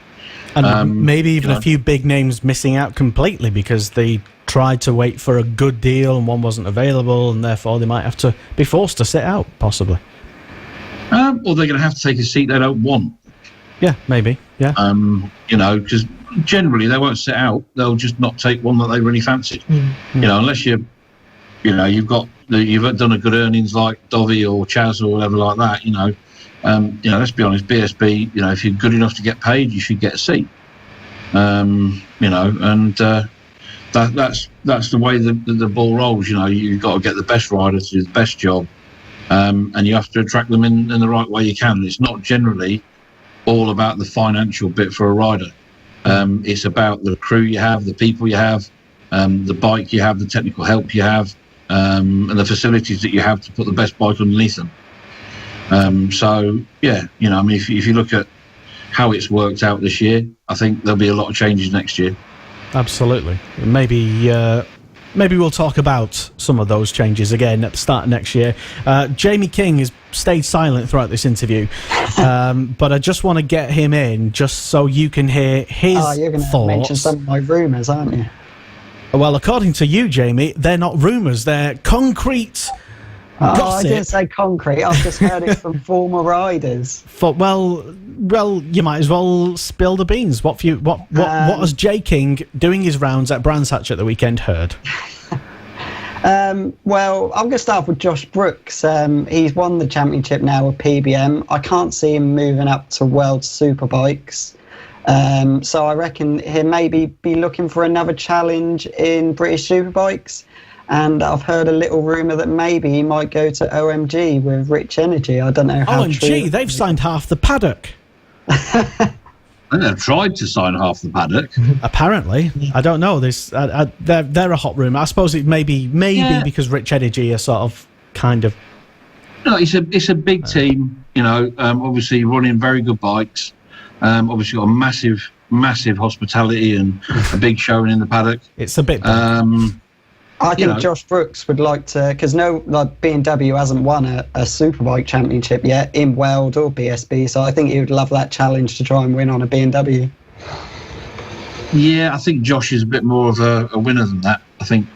Speaker 5: And maybe even a few big names missing out completely because they tried to wait for a good deal and one wasn't available, and therefore they might have to be forced to sit out, possibly.
Speaker 1: Or they're going to have to take a seat they don't want.
Speaker 5: Yeah, maybe. Yeah.
Speaker 1: Because generally they won't sit out; they'll just not take one that they really fancied. Unless you've done a good earnings like Dovey or Chaz or whatever like that. Let's be honest, BSB. If you're good enough to get paid, you should get a seat. That's the way the ball rolls. You've got to get the best rider to do the best job, and you have to attract them in the right way you can. It's not generally all about the financial bit for a rider. It's about the crew you have, the people you have, the bike you have, the technical help you have, and the facilities that you have to put the best bike underneath them. If you look at how it's worked out this year, I think there'll be a lot of changes next year.
Speaker 5: Absolutely. Maybe we'll talk about some of those changes again at the start of next year. Jamie King has stayed silent throughout this interview, but I just want to get him in just so you can hear his thoughts.
Speaker 6: You're going to mention some of my rumours, aren't you?
Speaker 5: Well, according to you, Jamie, they're not rumours, they're concrete gossip.
Speaker 6: I didn't say concrete, I've just heard it from former riders.
Speaker 5: Well, you might as well spill the beans. What has Jay King, doing his rounds at Brands Hatch at the weekend, heard?
Speaker 6: Well, I'm going to start with Josh Brooks. He's won the championship now with PBM. I can't see him moving up to World Superbikes. So I reckon he'll maybe be looking for another challenge in British Superbikes. And I've heard a little rumour that maybe he might go to OMG with Rich Energy. I don't know how
Speaker 5: OMG,
Speaker 6: true.
Speaker 5: they've signed half the paddock.
Speaker 1: I think they've tried to sign half the paddock.
Speaker 5: Apparently. I don't know. They're a hot rumour. I suppose it may be because Rich Energy are sort of kind of...
Speaker 1: No, it's a big team, obviously running very good bikes. Obviously got a massive hospitality and a big showing in the paddock.
Speaker 5: It's a bit...
Speaker 6: I think Josh Brooks would like to, because BMW hasn't won a Superbike championship yet in World or BSB, so I think he would love that challenge to try and win on a BMW.
Speaker 1: Yeah, I think Josh is a bit more of a winner than that. I think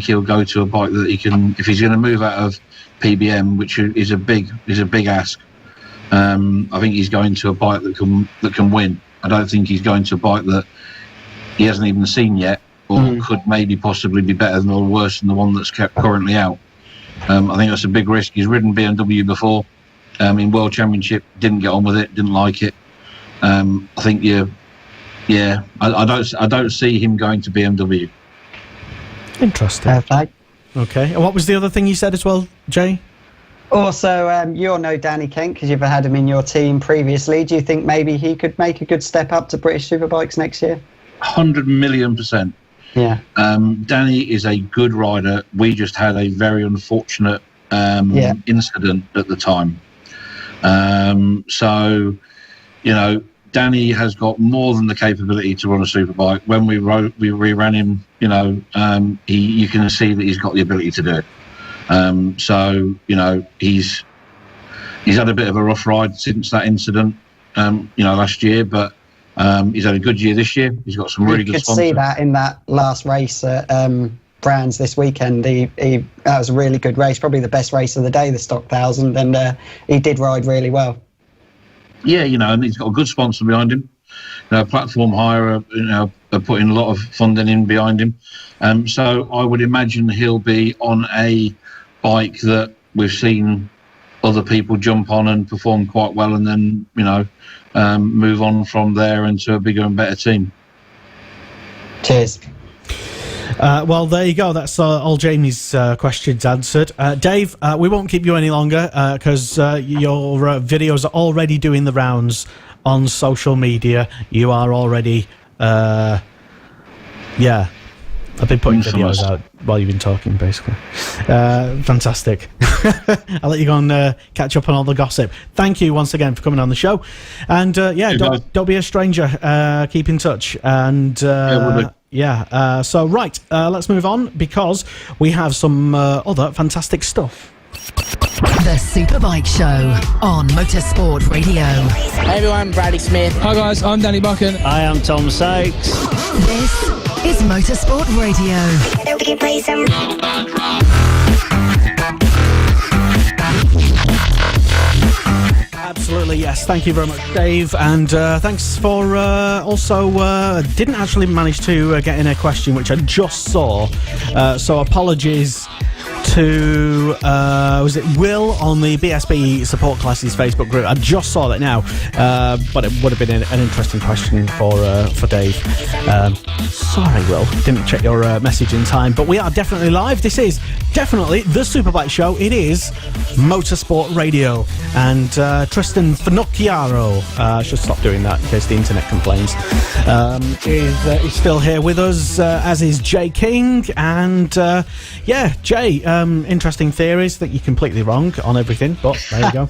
Speaker 1: he'll go to a bike that he can, if he's going to move out of PBM, which is a big ask. I think he's going to a bike that can win. I don't think he's going to a bike that he hasn't even seen yet, or could maybe possibly be better than or worse than the one that's currently out. I think that's a big risk. He's ridden BMW before, in World Championship, didn't get on with it, didn't like it. I think I don't see him going to BMW.
Speaker 5: Interesting.
Speaker 6: Perfect.
Speaker 5: Okay. And what was the other thing you said as well, Jay?
Speaker 6: Also, you all know Danny Kent because you've had him in your team previously. Do you think maybe he could make a good step up to British Superbikes next year?
Speaker 1: 100 million%.
Speaker 6: Yeah.
Speaker 1: Danny is a good rider. We just had a very unfortunate incident at the time. So, Danny has got more than the capability to run a superbike. When we ran him, you can see that he's got the ability to do it. So he's had a bit of a rough ride since that incident, last year, but he's had a good year this year. He's got some really good sponsors.
Speaker 6: You could see that in that last race at Brands this weekend. That was a really good race, probably the best race of the day, the Stock 1000, and he did ride really well.
Speaker 1: Yeah, and he's got a good sponsor behind him. Platform Hire, are putting a lot of funding in behind him. So I would imagine he'll be on a bike that we've seen other people jump on and perform quite well, and then move on from there into a bigger and better team.
Speaker 6: Cheers.
Speaker 5: Well, there you go. That's all Jamie's questions answered. Dave, we won't keep you any longer because your videos are already doing the rounds on social media. You are already, I've been putting videos out while you've been talking, basically. Fantastic. I'll let you go and catch up on all the gossip. Thank you once again for coming on the show. And don't be a stranger. Keep in touch. And so right, let's move on because we have some other fantastic stuff.
Speaker 4: The Superbike Show on Motorsport Radio.
Speaker 3: Hey everyone, Bradley Smith.
Speaker 7: Hi guys, I'm Danny Buchan.
Speaker 8: I am Tom Sykes.
Speaker 4: This is Motorsport Radio.
Speaker 9: We can play some.
Speaker 5: Absolutely, yes. Thank you very much, Dave. And thanks for also didn't actually manage to get in a question which I just saw. So apologies to was it Will on the BSB Support Classes Facebook group. I just saw that now, but it would have been an interesting question for Dave. Sorry, Will, didn't check your message in time, but we are definitely live. This is definitely the Superbike Show. It is Motorsport Radio, and Tristan Finocchiaro, I should stop doing that in case the internet complains, is still here with us, as is Jay King. And Jay, interesting theories. That you're completely wrong on everything, but there you go.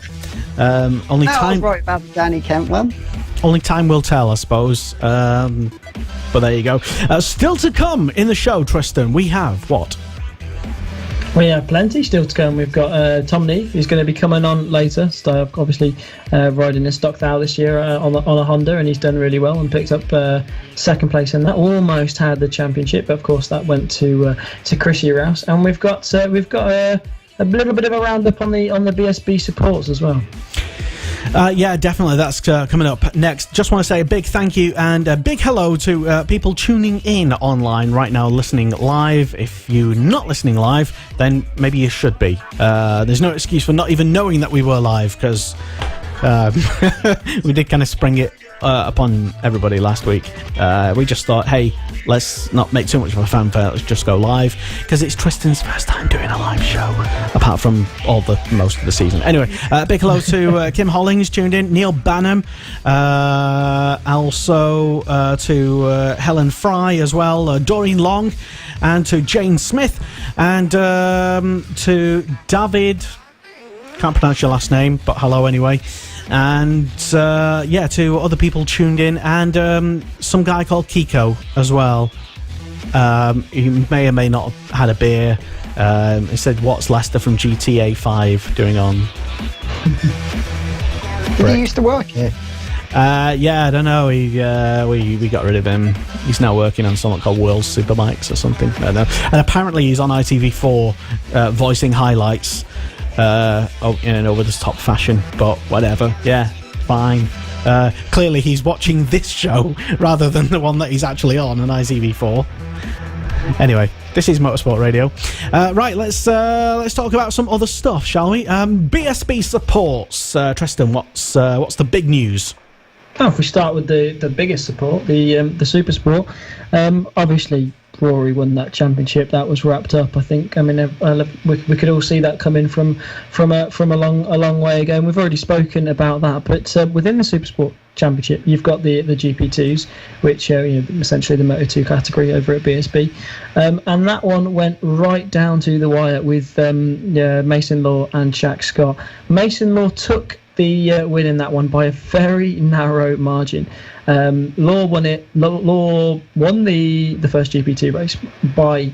Speaker 5: Only time. I was
Speaker 6: right about the Danny Kent one.
Speaker 5: Only time will tell, I suppose. But there you go. Still to come in the show, Tristan, we have what?
Speaker 2: We have plenty still to come. We've got Tom Neave, who's going to be coming on later. So obviously riding a Stock 1000 this year on a Honda, and he's done really well and picked up second place in that. Almost had the championship, but of course that went to Chris Rouse. And we've got a little bit of a roundup on the BSB supports as well.
Speaker 5: Definitely. That's coming up next. Just want to say a big thank you and a big hello to people tuning in online right now, listening live. If you're not listening live, then maybe you should be. There's no excuse for not even knowing that we were live, because we did kind of spring it upon everybody last week. We just thought, hey, let's not make too much of a fanfare, let's just go live, because it's Tristan's first time doing a live show, apart from most of the season. Anyway, big hello to Kim Hollings tuned in, Neil Banham, also to Helen Fry as well, Doreen Long, and to Jane Smith, and to David, can't pronounce your last name, but hello anyway. And to other people tuned in, and some guy called Kiko as well. He may or may not have had a beer. He said, "What's Lester from GTA 5 doing on?"
Speaker 6: Did he used to work here?
Speaker 5: I don't know. We got rid of him. He's now working on something called World Superbikes or something. I don't know. And apparently he's on ITV4 voicing highlights in an over-the-top fashion, but whatever. Yeah, fine. Clearly, he's watching this show rather than the one that he's actually on ITV4. Anyway, this is Motorsport Radio. Right, let's talk about some other stuff, shall we? BSB supports. Tristan, what's the big news?
Speaker 2: Oh, if we start with the biggest support, the Supersport, obviously Rory won that championship. That was wrapped up. I think. I mean, we could all see that coming from a long way ago. And we've already spoken about that. But within the Supersport Championship, you've got the GP2s, which essentially the Moto2 category over at BSB, and that one went right down to the wire with Mason Law and Jack Scott. Mason Law took the win in that one by a very narrow margin. Law won it. Law won the first GP2 race by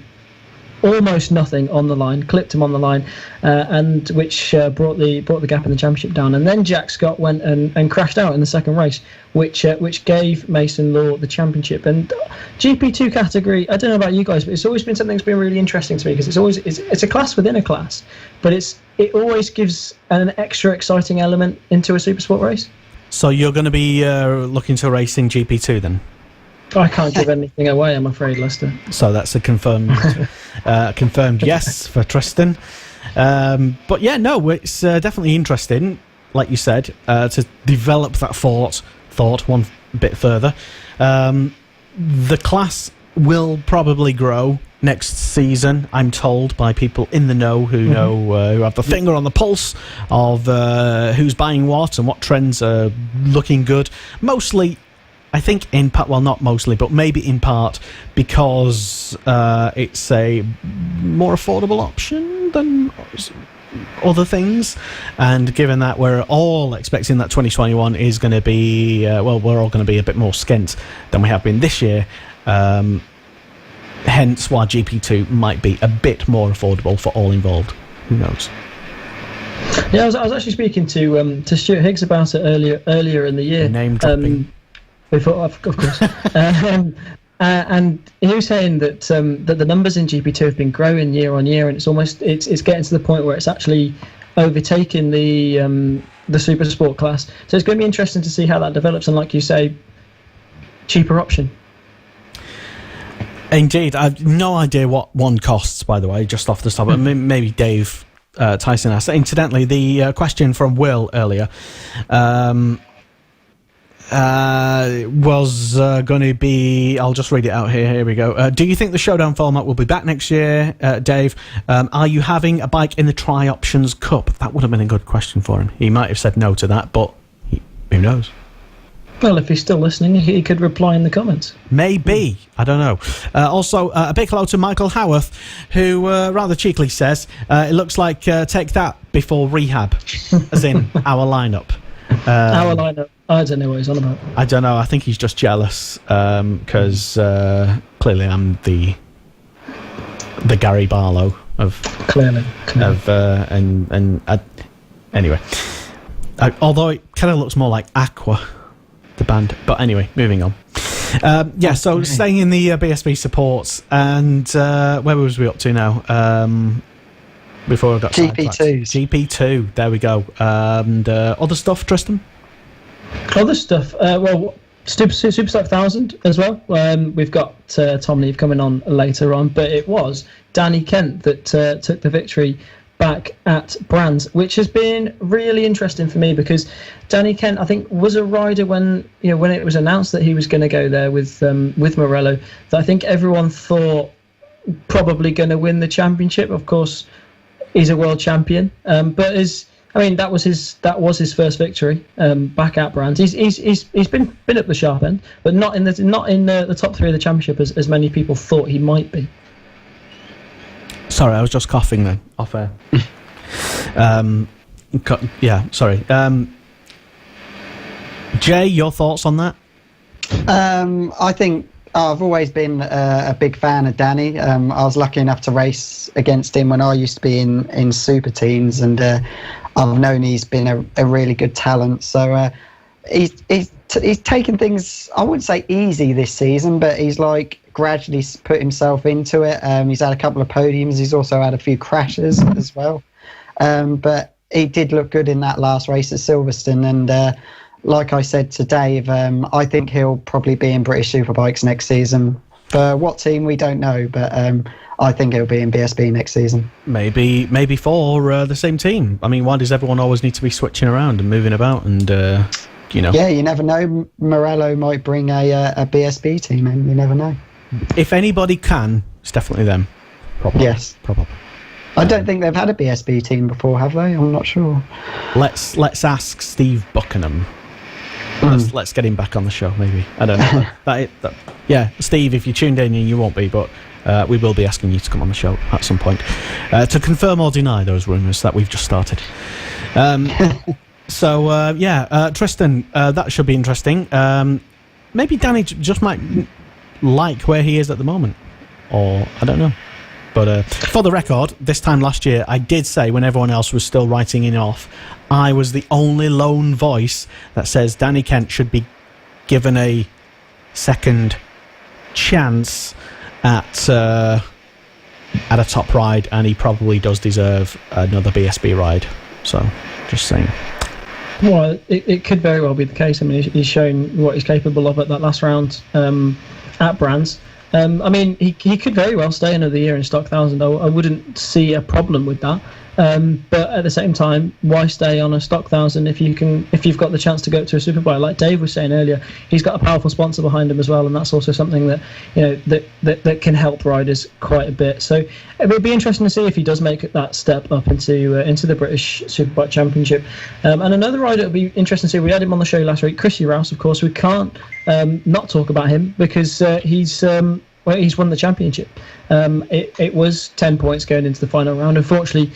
Speaker 2: almost nothing on the line, clipped him on the line, and which brought the gap in the championship down. And then Jack Scott went and crashed out in the second race, which gave Mason Law the championship. And GP2 category, I don't know about you guys, but it's always been something that's been really interesting to me, because it's a class within a class, but it always gives an extra exciting element into a Supersport race.
Speaker 5: So you're going to be looking to race in GP2 then?
Speaker 2: I can't give anything away, I'm afraid, Lester.
Speaker 5: So that's a confirmed yes for Tristan. But yeah, no, it's definitely interesting, like you said, to develop that thought one bit further. The class will probably grow next season, I'm told, by people in the know who know who have the finger on the pulse of who's buying what and what trends are looking good. Mostly, I think in part, well, not mostly, but maybe in part because it's a more affordable option than other things, and given that we're all expecting that 2021 is going to be we're all going to be a bit more skint than we have been this year, hence why GP2 might be a bit more affordable for all involved. Who knows?
Speaker 2: Yeah, I was actually speaking to Stuart Higgs about it earlier in the year.
Speaker 5: Name dropping.
Speaker 2: Of course. And he was saying that the numbers in GP2 have been growing year on year, and it's getting to the point where it's actually overtaking the Supersport class. So it's going to be interesting to see how that develops, and like you say, cheaper option.
Speaker 5: Indeed, I've no idea what one costs, by the way, just off the top. Maybe Dave Tyson asked. Incidentally, the question from Will earlier was going to be, I'll just read it out here we go. Do you think the showdown format will be back next year, Dave? Are you having a bike in the Tri-Options Cup? That would have been a good question for him. He might have said no to that, but who knows?
Speaker 2: Well, if he's still listening, he could reply in the comments.
Speaker 5: Maybe. I don't know. Also, a big hello to Michael Howarth, who rather cheekily says, it looks like take that before rehab, as in our lineup.
Speaker 2: Our lineup. I don't know what he's on about.
Speaker 5: I don't know. I think he's just jealous because clearly I'm the Gary Barlow of
Speaker 2: clearly.
Speaker 5: Anyway, although it kind of looks more like Aqua, the band. But anyway, moving on. So staying in the BSB supports, and where was we up to now? Before I got GP2, there we go. And other stuff, Tristan?
Speaker 2: Other stuff, Superstock 1000 as well. We've got Tom Neave coming on later on, but it was Danny Kent that took the victory back at Brands, which has been really interesting for me, because Danny Kent, I think, was a rider when it was announced that he was going to go there with Morello, that I think everyone thought probably going to win the championship. Of course, he's a world champion, but that was his first victory back at Brands. He's been up the sharp end, but not in the top three of the championship as many people thought he might be.
Speaker 5: Sorry, I was just coughing then off air. Sorry. Jay, your thoughts on that?
Speaker 6: I think I've always been a big fan of Danny. I was lucky enough to race against him when I used to be in super teams, and I've known he's been a really good talent. So he's taken things, I wouldn't say easy this season, but he's gradually put himself into it. He's had a couple of podiums. He's also had a few crashes as well. but he did look good in that last race at Silverstone. And like I said to Dave, I think he'll probably be in British Superbikes next season. For what team, we don't know, but I think he'll be in BSB next season.
Speaker 5: Maybe for the same team. I mean, why does everyone always need to be switching around and moving about? And
Speaker 6: Yeah, you never know. Morello might bring a BSB team in. You never know.
Speaker 5: If anybody can, it's definitely them. Probably.
Speaker 6: Yes,
Speaker 5: probably.
Speaker 6: I don't think they've had a BSB team before, have they? I'm not sure.
Speaker 5: Let's ask Steve Buckingham. Let's get him back on the show, maybe. I don't know. Yeah, Steve, if you tuned in, you won't be, but we will be asking you to come on the show at some point to confirm or deny those rumours that we've just started. Tristan, that should be interesting. Maybe Danny just might like where he is at the moment, or I don't know. But for the record, this time last year, I did say, when everyone else was still writing in off, I was the only lone voice that says Danny Kent should be given a second chance at a top ride, and he probably does deserve another BSB ride. So, just saying.
Speaker 2: Well, it could very well be the case. I mean, he's shown what he's capable of at that last round at Brands. I mean, he could very well stay another year in Stock 1000. I wouldn't see a problem with that. But at the same time, why stay on a Stock 1000 if you've got the chance to go to a Superbike? Like Dave was saying earlier, he's got a powerful sponsor behind him as well, and that's also something that that can help riders quite a bit. So it would be interesting to see if he does make that step up into the British Superbike Championship. And another rider it would be interesting to see. We had him on the show last week, Chrissy Rouse. Of course, we can't not talk about him because he's won the championship. It was 10 points going into the final round. Unfortunately,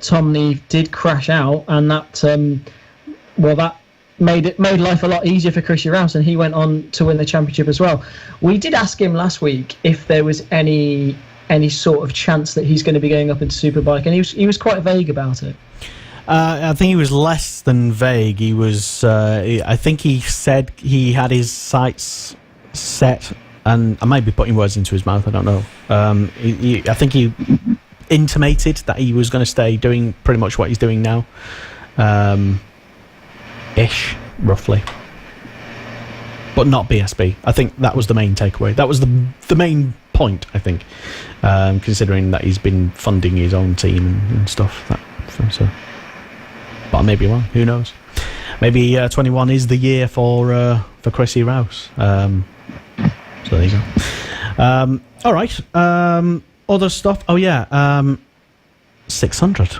Speaker 2: Tom Neave did crash out, and that made life a lot easier for Chrissy Rouse, and he went on to win the championship as well. We did ask him last week if there was any sort of chance that he's going to be going up into Superbike, and he was quite vague about it.
Speaker 5: I think he was less than vague. He was. I think he said he had his sights set, and I might be putting words into his mouth. I don't know. I think he intimated that he was going to stay doing pretty much what he's doing now, ish, roughly, but not BSB. I think that was the main takeaway. That was the main point. I think, considering that he's been funding his own team and stuff. So. But I may be wrong. Who knows? Maybe 21 is the year for Chrissy Rouse. So there you go. All right. Other stuff. Oh yeah. 600.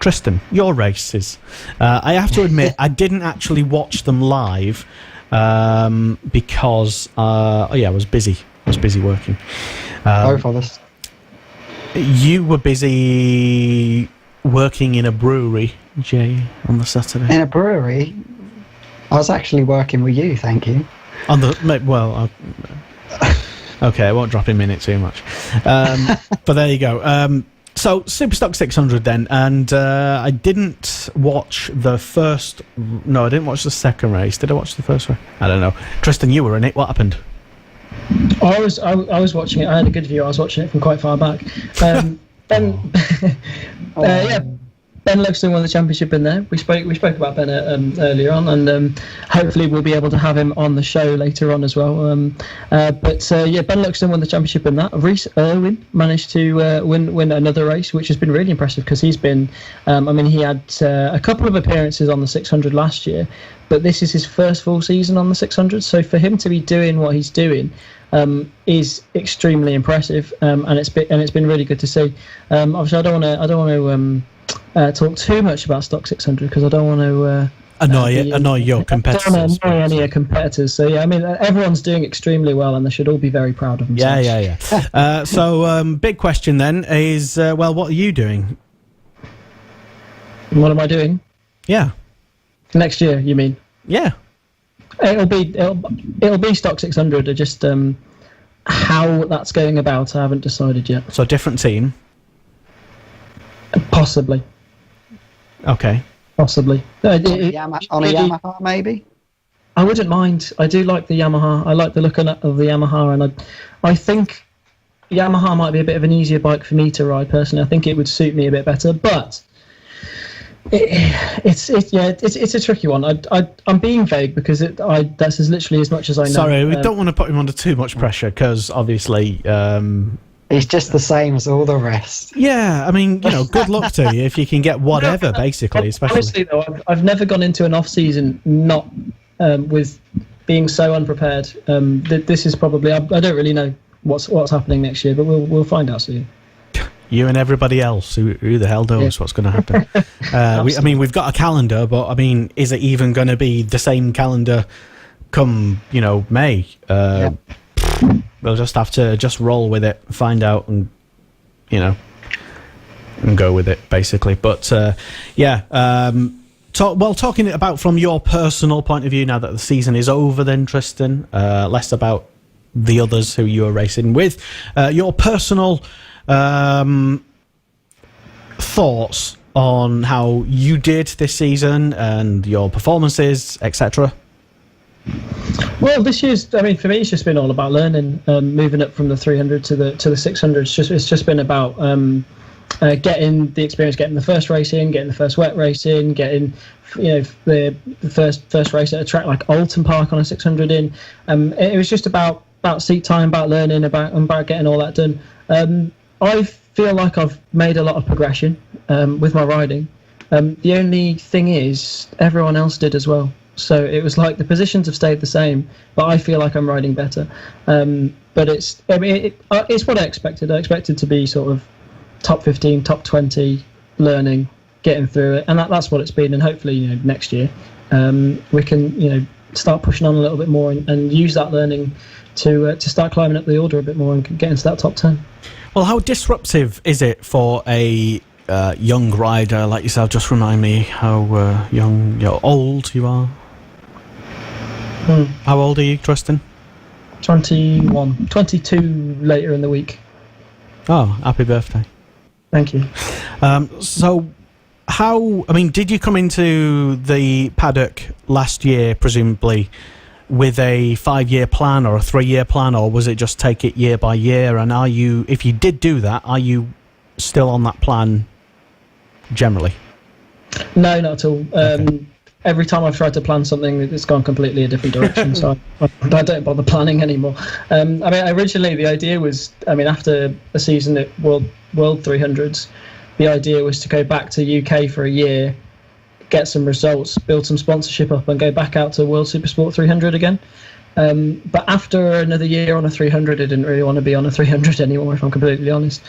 Speaker 5: Tristan, your races. I have to admit, I didn't actually watch them live because I was busy. I was busy working.
Speaker 6: Both of us.
Speaker 5: You were busy working in a brewery, Jay, on the Saturday.
Speaker 6: In a brewery? I was actually working with you, thank you.
Speaker 5: Okay, I won't drop him in it too much. But there you go. So, Superstock 600 then, and I didn't watch the first... No, I didn't watch the second race. Did I watch the first race? I don't know. Tristan, you were in it. What happened?
Speaker 2: I was watching it. I had a good view. I was watching it from quite far back. Ben Luxton won the championship in there. We spoke about Ben earlier on, and hopefully we'll be able to have him on the show later on as well. Ben Luxton won the championship in that. Rhys Irwin managed to win another race, which has been really impressive because he's been. He had a couple of appearances on the 600 last year, but this is his first full season on the 600. So for him to be doing what he's doing is extremely impressive, and it's been really good to see. Obviously, I don't want to talk too much about Stock 600 because I don't want to
Speaker 5: annoy your competitors.
Speaker 2: I don't want to annoy any of your competitors. So yeah, I mean, everyone's doing extremely well, and they should all be very proud of themselves.
Speaker 5: Yeah. So big question then is, what are you doing?
Speaker 2: What am I doing?
Speaker 5: Yeah.
Speaker 2: Next year, you mean?
Speaker 5: Yeah.
Speaker 2: It'll be Stock 600. Just how that's going about, I haven't decided yet.
Speaker 5: So different team.
Speaker 2: Possibly.
Speaker 5: Okay.
Speaker 2: Possibly.
Speaker 6: On a Yamaha, maybe?
Speaker 2: I wouldn't mind. I do like the Yamaha. I like the look of the Yamaha, and I think Yamaha might be a bit of an easier bike for me to ride personally. I think it would suit me a bit better, but It's a tricky one. I'm being vague because that's literally as much as I know.
Speaker 5: Sorry, we don't want to put him under too much pressure because obviously.
Speaker 6: He's just the same as all the rest.
Speaker 5: Yeah, I mean, good luck to you if you can get whatever, basically. Especially.
Speaker 2: Honestly, though, I've never gone into an off-season not with being so unprepared. This is probably I don't really know what's happening next year, but we'll find out soon.
Speaker 5: You and everybody else, who the hell knows what's going to happen? We've got a calendar, but I mean, is it even going to be the same calendar come May? We'll just have to roll with it, find out, and and go with it basically. But talking about from your personal point of view now that the season is over, then Tristan, less about the others who you were racing with, your personal thoughts on how you did this season and your performances, etc.
Speaker 2: Well, this year's, for me, it's just been all about learning, moving up from the 300 to the 600. It's just been about getting the experience, getting the first race in, getting the first wet race in, getting the first race at a track like Alton Park on a 600 in. It was just about seat time, about learning, about getting all that done. I feel like I've made a lot of progression with my riding. The only thing is, everyone else did as well. So it was like the positions have stayed the same, but I feel like I'm riding better. But it's what I expected. I expected to be sort of top 15, top 20, learning, getting through it, and that's what it's been. And hopefully, next year we can start pushing on a little bit more and use that learning to start climbing up the order a bit more and get into that top 10.
Speaker 5: Well, how disruptive is it for a young rider like yourself? Just remind me how old you are. How old are you, Tristan?
Speaker 2: 21. 22 later in the week.
Speaker 5: Oh, happy birthday.
Speaker 2: Thank you.
Speaker 5: So, did you come into the paddock last year, presumably, with a 5-year plan or a 3-year plan, or was it just take it year by year? And if you did do that, are you still on that plan generally? No, not at all.
Speaker 2: Okay. Every time I've tried to plan something, it's gone completely a different direction. So I don't bother planning anymore. Originally the idea was, after a season at World 300s, the idea was to go back to UK for a year, get some results, build some sponsorship up, and go back out to World Supersport 300 again. But after another year on a 300, I didn't really want to be on a 300 anymore, if I'm completely honest.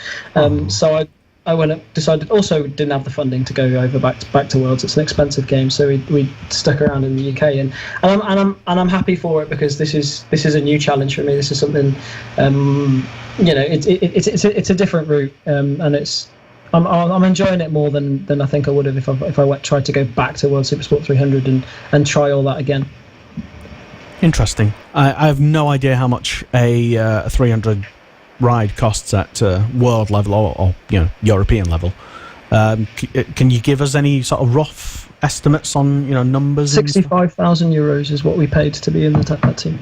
Speaker 2: So I went up, decided, also didn't have the funding to go over back to Worlds. It's an expensive game, so we stuck around in the UK, and I'm happy for it because this is a new challenge for me. This is something, it's a different route, and I'm enjoying it more than I think I would have if I tried to go back to World Supersport 300 and try all that again.
Speaker 5: Interesting. I have no idea how much a 300 ride costs at world level or European level. Can you give us any sort of rough estimates on numbers?
Speaker 2: 65,000 euros is what we paid to be in that team.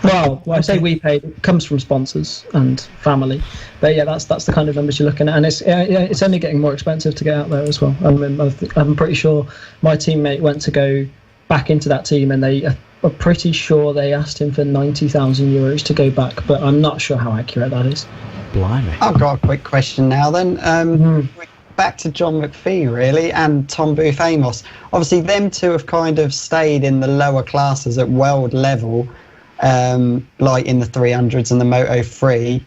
Speaker 2: Well, I say we paid, it comes from sponsors and family, but yeah, that's the kind of numbers you're looking at, and it's only getting more expensive to get out there as well. I'm pretty sure my teammate went to go back into that team, and they are pretty sure they asked him for 90,000 euros to go back, but I'm not sure how accurate that is.
Speaker 5: Blimey.
Speaker 6: I've got a quick question now then. Back to John McPhee, really, and Tom Booth Amos. Obviously, them two have kind of stayed in the lower classes at world level, like in the 300s and the Moto 3.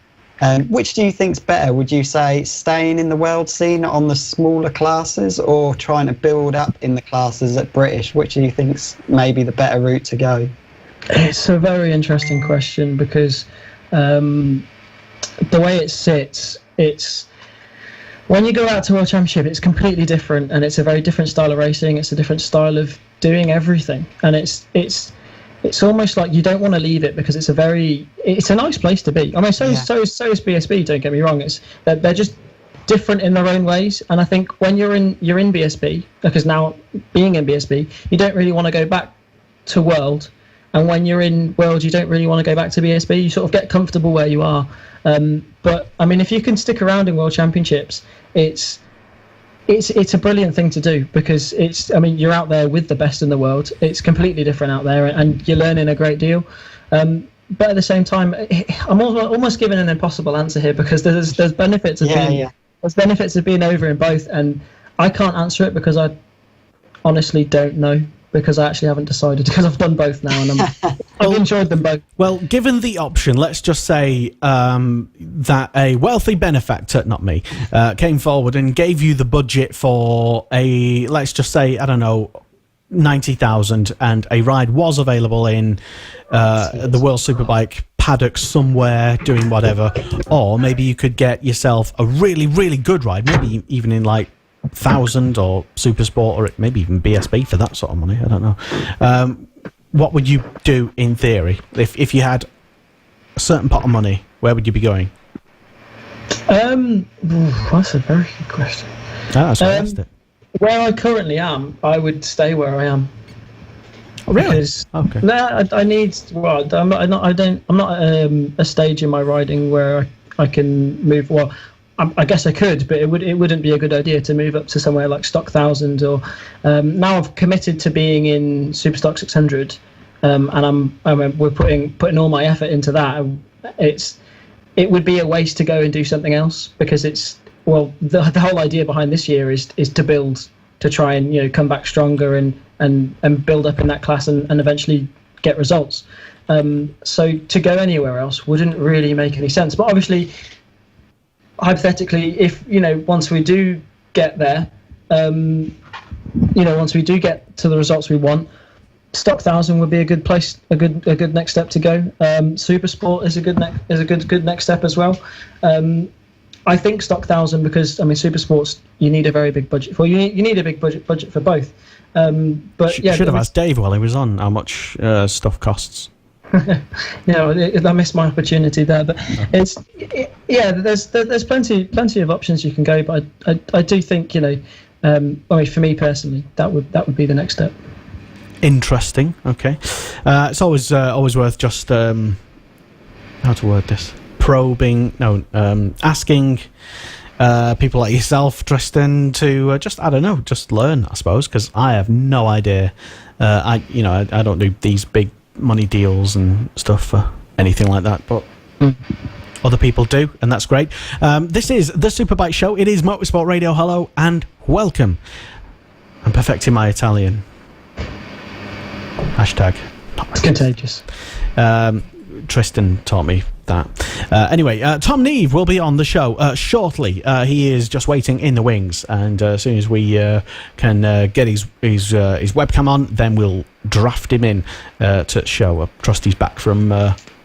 Speaker 6: Which do you think's better? Would you say staying in the world scene on the smaller classes or trying to build up in the classes at British? Which do you think's maybe the better route to go?
Speaker 2: It's a very interesting question because the way it sits, it's when you go out to World Championship, it's completely different, and it's a very different style of racing. It's a different style of doing everything, and it's almost like you don't want to leave it because it's a nice place to be. So is BSB. Don't get me wrong. They're just different in their own ways. And I think when you're in BSB, because now being in BSB, you don't really want to go back to World. And when you're in World, you don't really want to go back to BSB. You sort of get comfortable where you are. But if you can stick around in World Championships, it's it's a brilliant thing to do because you're out there with the best in the world. It's completely different out there, and you're learning a great deal. But at the same time, I'm almost giving an impossible answer here because there's benefits of there's benefits of being over in both, and I can't answer it because I honestly don't know. Because I actually haven't decided, because I've done both now, and I've enjoyed them both.
Speaker 5: Well, given the option, let's just say that a wealthy benefactor, not me, came forward and gave you the budget for let's just say, I don't know, 90,000, and a ride was available in the World Superbike paddock somewhere doing whatever, or maybe you could get yourself a really, really good ride, maybe even in like 1,000 or Supersport, or maybe even BSB for that sort of money. I don't know. What would you do in theory if you had a certain pot of money? Where would you be going?
Speaker 2: That's a very good question.
Speaker 5: That's what I asked it.
Speaker 2: Where I currently am, I would stay where I am.
Speaker 5: Oh, really?
Speaker 2: Because,
Speaker 5: okay.
Speaker 2: No, I need. Well, I'm not at a stage in my riding where I can move. Well, I guess I could, but it wouldn't be a good idea to move up to somewhere like Stock 1000 or. Now I've committed to being in Superstock 600, and we're putting all my effort into that. It would be a waste to go and do something else because the whole idea behind this year is to build, to try and come back stronger and build up in that class and eventually get results. So to go anywhere else wouldn't really make any sense. But obviously, hypothetically, if once we do get there, once we do get to the results we want, Stock 1000 would be a good place, a good next step to go. Supersport is a good next step as well. I think Stock 1000 because Supersports you need a very big budget for. You need a big budget for both. But
Speaker 5: should have asked Dave while he was on how much stuff costs.
Speaker 2: I missed my opportunity there, but there's plenty of options you can go, but I do think for me personally that would be the next step.
Speaker 5: Interesting. Okay, it's always worth just how to word this, asking people like yourself, Tristan, to just learn, I suppose, because I have no idea. I don't do these big money deals and stuff for anything like that, but other people do, and that's great. This is the Superbike Show. It is Motorsport Radio. Hello and welcome. I'm perfecting my Italian. Hashtag
Speaker 2: it's contagious.
Speaker 5: Tristan taught me that. Anyway, Tom Neave will be on the show shortly. He is just waiting in the wings, and as soon as we can get his webcam on, then we'll draft him in to show. I trust he's back from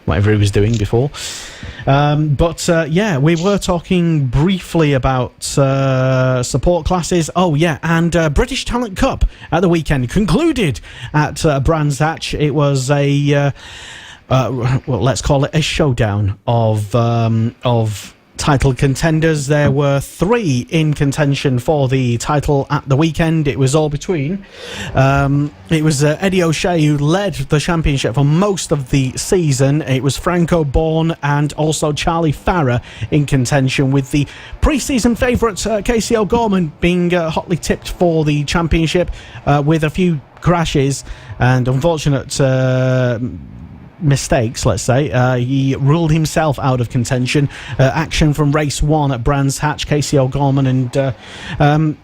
Speaker 5: whatever he was doing before. We were talking briefly about support classes. Oh yeah, and British Talent Cup at the weekend concluded at Brands Hatch. It was a let's call it a showdown of title contenders. There were 3 in contention for the title at the weekend. It was all between. It was Eddie O'Shea who led the championship for most of the season. It was Franco Bourne and also Charlie Farrer in contention, with the pre-season favourite Casey O'Gorman being hotly tipped for the championship with a few crashes and unfortunate mistakes, let's say. He ruled himself out of contention. Action from race 1 at Brands Hatch, Casey O'Gorman and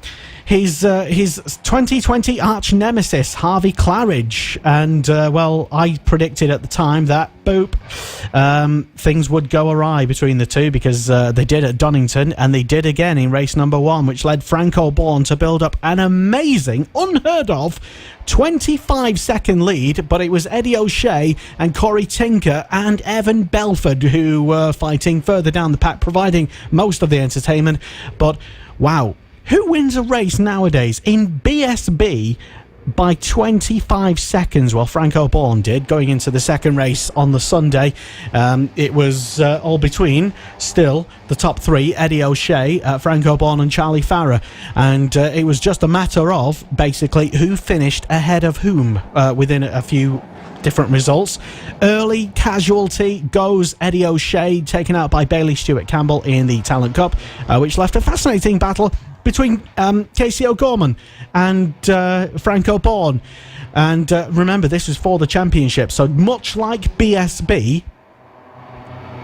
Speaker 5: his 2020 arch nemesis Harvey Claridge, and I predicted at the time that things would go awry between the two, because they did at Donington and they did again in race number 1, which led Franco Bourne to build up an amazing, unheard of 25-second lead. But it was Eddie O'Shea and Corey Tinker and Evan Belford who were fighting further down the pack, providing most of the entertainment. But wow, who wins a race nowadays in BSB by 25 seconds? Well, Franco Bourne did, going into the second race on the Sunday. It was all between, still, the top 3, Eddie O'Shea, Franco Bourne and Charlie Farrer. And it was just a matter of, basically, who finished ahead of whom within a few different results. Early casualty goes Eddie O'Shea, taken out by Bailey Stewart Campbell in the Talent Cup, which left a fascinating battle between Casey O'Gorman and Franco Bourne. And remember, this was for the championship. So much like BSB,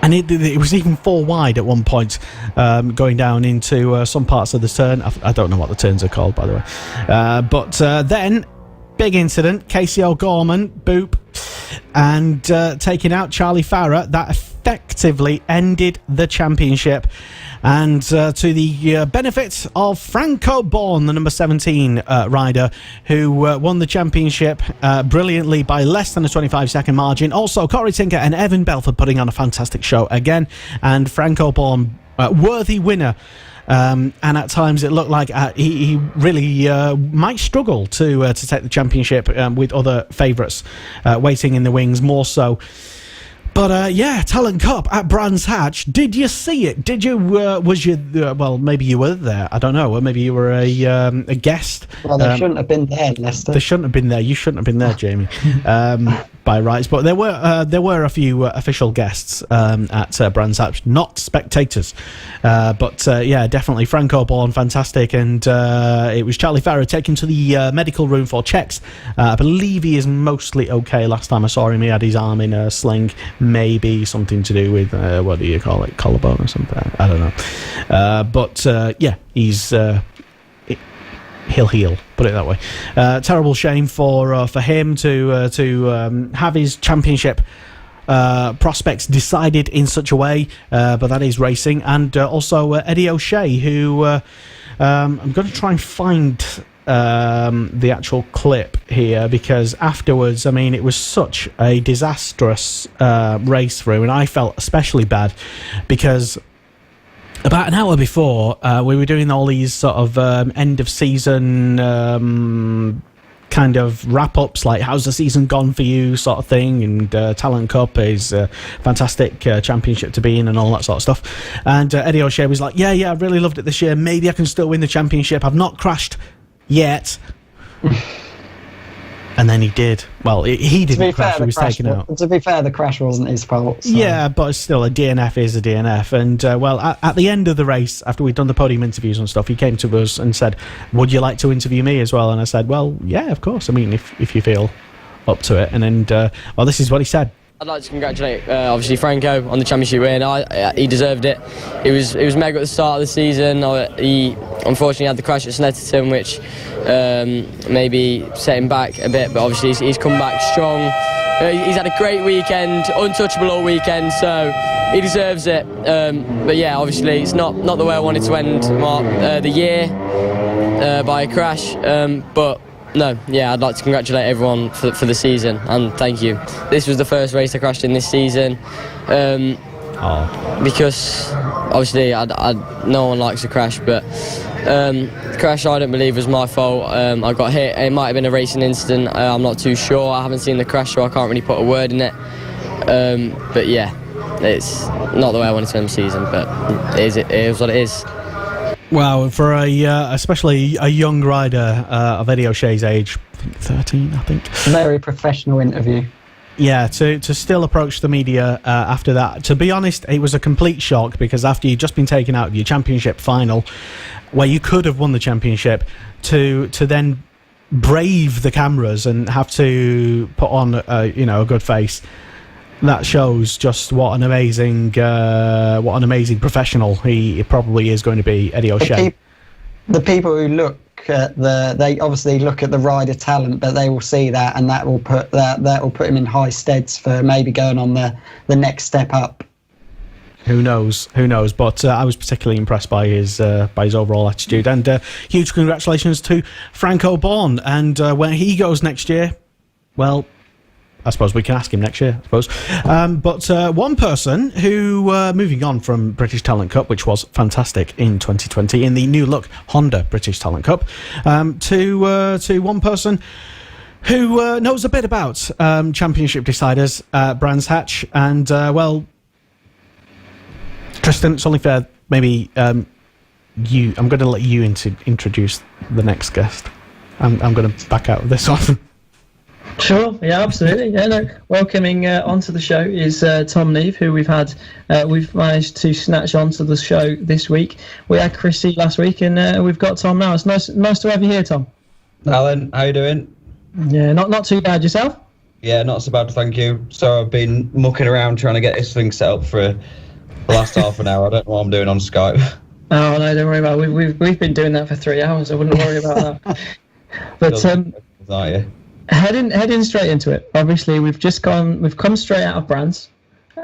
Speaker 5: and it was even 4 wide at one point, going down into some parts of the turn. I don't know what the turns are called, by the way. But then, big incident, Casey O'Gorman, boop, and taking out Charlie Farrer. That effectively ended the championship. And to the benefit of Franco Bourne, the number 17 rider, who won the championship brilliantly by less than a 25-second margin. Also, Corey Tinker and Evan Belford putting on a fantastic show again. And Franco Bourne, worthy winner. And at times it looked like he really might struggle to take the championship with other favourites waiting in the wings, more so. But Talent Cup at Brands Hatch. Did you see it? Did you? Was you? Well, maybe you were there. I don't know. Or maybe you were a guest.
Speaker 6: Well, they shouldn't have been there, Lester.
Speaker 5: They shouldn't have been there. You shouldn't have been there, Jamie. By rights, but there were a few official guests at Brands Hatch, not spectators. But definitely Franco Bourne, fantastic, and it was Charlie Farrer taken to the medical room for checks. I believe he is mostly okay. Last time I saw him, he had his arm in a sling. Maybe something to do with what do you call it, collarbone or something? I don't know. But he's. He'll heal, put it that way. Terrible shame for him to have his championship prospects decided in such a way, but that is racing. And also Eddie O'Shea, who I'm going to try and find the actual clip here, because afterwards, I mean, it was such a disastrous race through, and I felt especially bad because about an hour before, we were doing all these sort of end of season kind of wrap-ups, like how's the season gone for you sort of thing, and Talent Cup is a fantastic championship to be in and all that sort of stuff. And Eddie O'Shea was like, yeah, I really loved it this year. Maybe I can still win the championship. I've not crashed yet. And then he did. Well, he didn't crash, he was taken out.
Speaker 6: To be fair, the crash wasn't his fault. So.
Speaker 5: Yeah, but still, a DNF is a DNF. And, at the end of the race, after we'd done the podium interviews and stuff, he came to us and said, would you like to interview me as well? And I said, well, yeah, of course. I mean, if you feel up to it. And then, this is what he said.
Speaker 7: I'd like to congratulate, obviously, Franco on the championship win. He deserved it. It was mega at the start of the season. He unfortunately had the crash at Snetterton, which maybe set him back a bit. But obviously, he's come back strong. He's had a great weekend, untouchable all weekend, so he deserves it. But yeah, obviously, it's not the way I wanted to end the year by a crash. But no, yeah, I'd like to congratulate everyone for the season, and thank you. This was the first race I crashed in this season, because obviously no one likes a crash, but the crash I don't believe was my fault. I got hit. It might have been a racing incident. I'm not too sure. I haven't seen the crash, so I can't really put a word in it. But yeah, it's not the way I wanted to end the season, but it is what it is.
Speaker 5: Wow, for especially a young rider of Eddie O'Shea's age, 13, I think.
Speaker 6: Very professional interview.
Speaker 5: Yeah, to still approach the media after that. To be honest, it was a complete shock, because after you'd just been taken out of your championship final, where you could have won the championship, to then brave the cameras and have to put on a good face. That shows just what an amazing professional he probably is going to be, Eddie O'Shea.
Speaker 6: The people who look at they obviously look at the rider talent, but they will see that, and that will put him in high steads for maybe going on the next step up.
Speaker 5: Who knows? But I was particularly impressed by his overall attitude, and huge congratulations to Franco Bourne. And where he goes next year, well, I suppose we can ask him next year, I suppose. But one person who, moving on from British Talent Cup, which was fantastic in 2020, in the new look Honda British Talent Cup, to one person who knows a bit about championship deciders at Brands Hatch. And, Tristan, it's only fair, maybe I'm going to let you introduce the next guest. I'm going to back out of this one.
Speaker 2: Sure, yeah, absolutely. Yeah, no. Welcoming onto the show is Tom Neave, who we've managed to snatch onto the show this week. We had Chrissy last week, and we've got Tom now. It's nice to have you here, Tom.
Speaker 8: Alan, how you doing?
Speaker 2: Yeah, not too bad. Yourself?
Speaker 8: Yeah, not so bad, thank you. So I've been mucking around trying to get this thing set up for the last half an hour. I don't know what I'm doing on Skype.
Speaker 2: Oh no, don't worry about it. We've been doing that for 3 hours. I wouldn't worry about that. But
Speaker 8: Aren't you?
Speaker 2: Heading straight into it. Obviously, we've come straight out of Brands.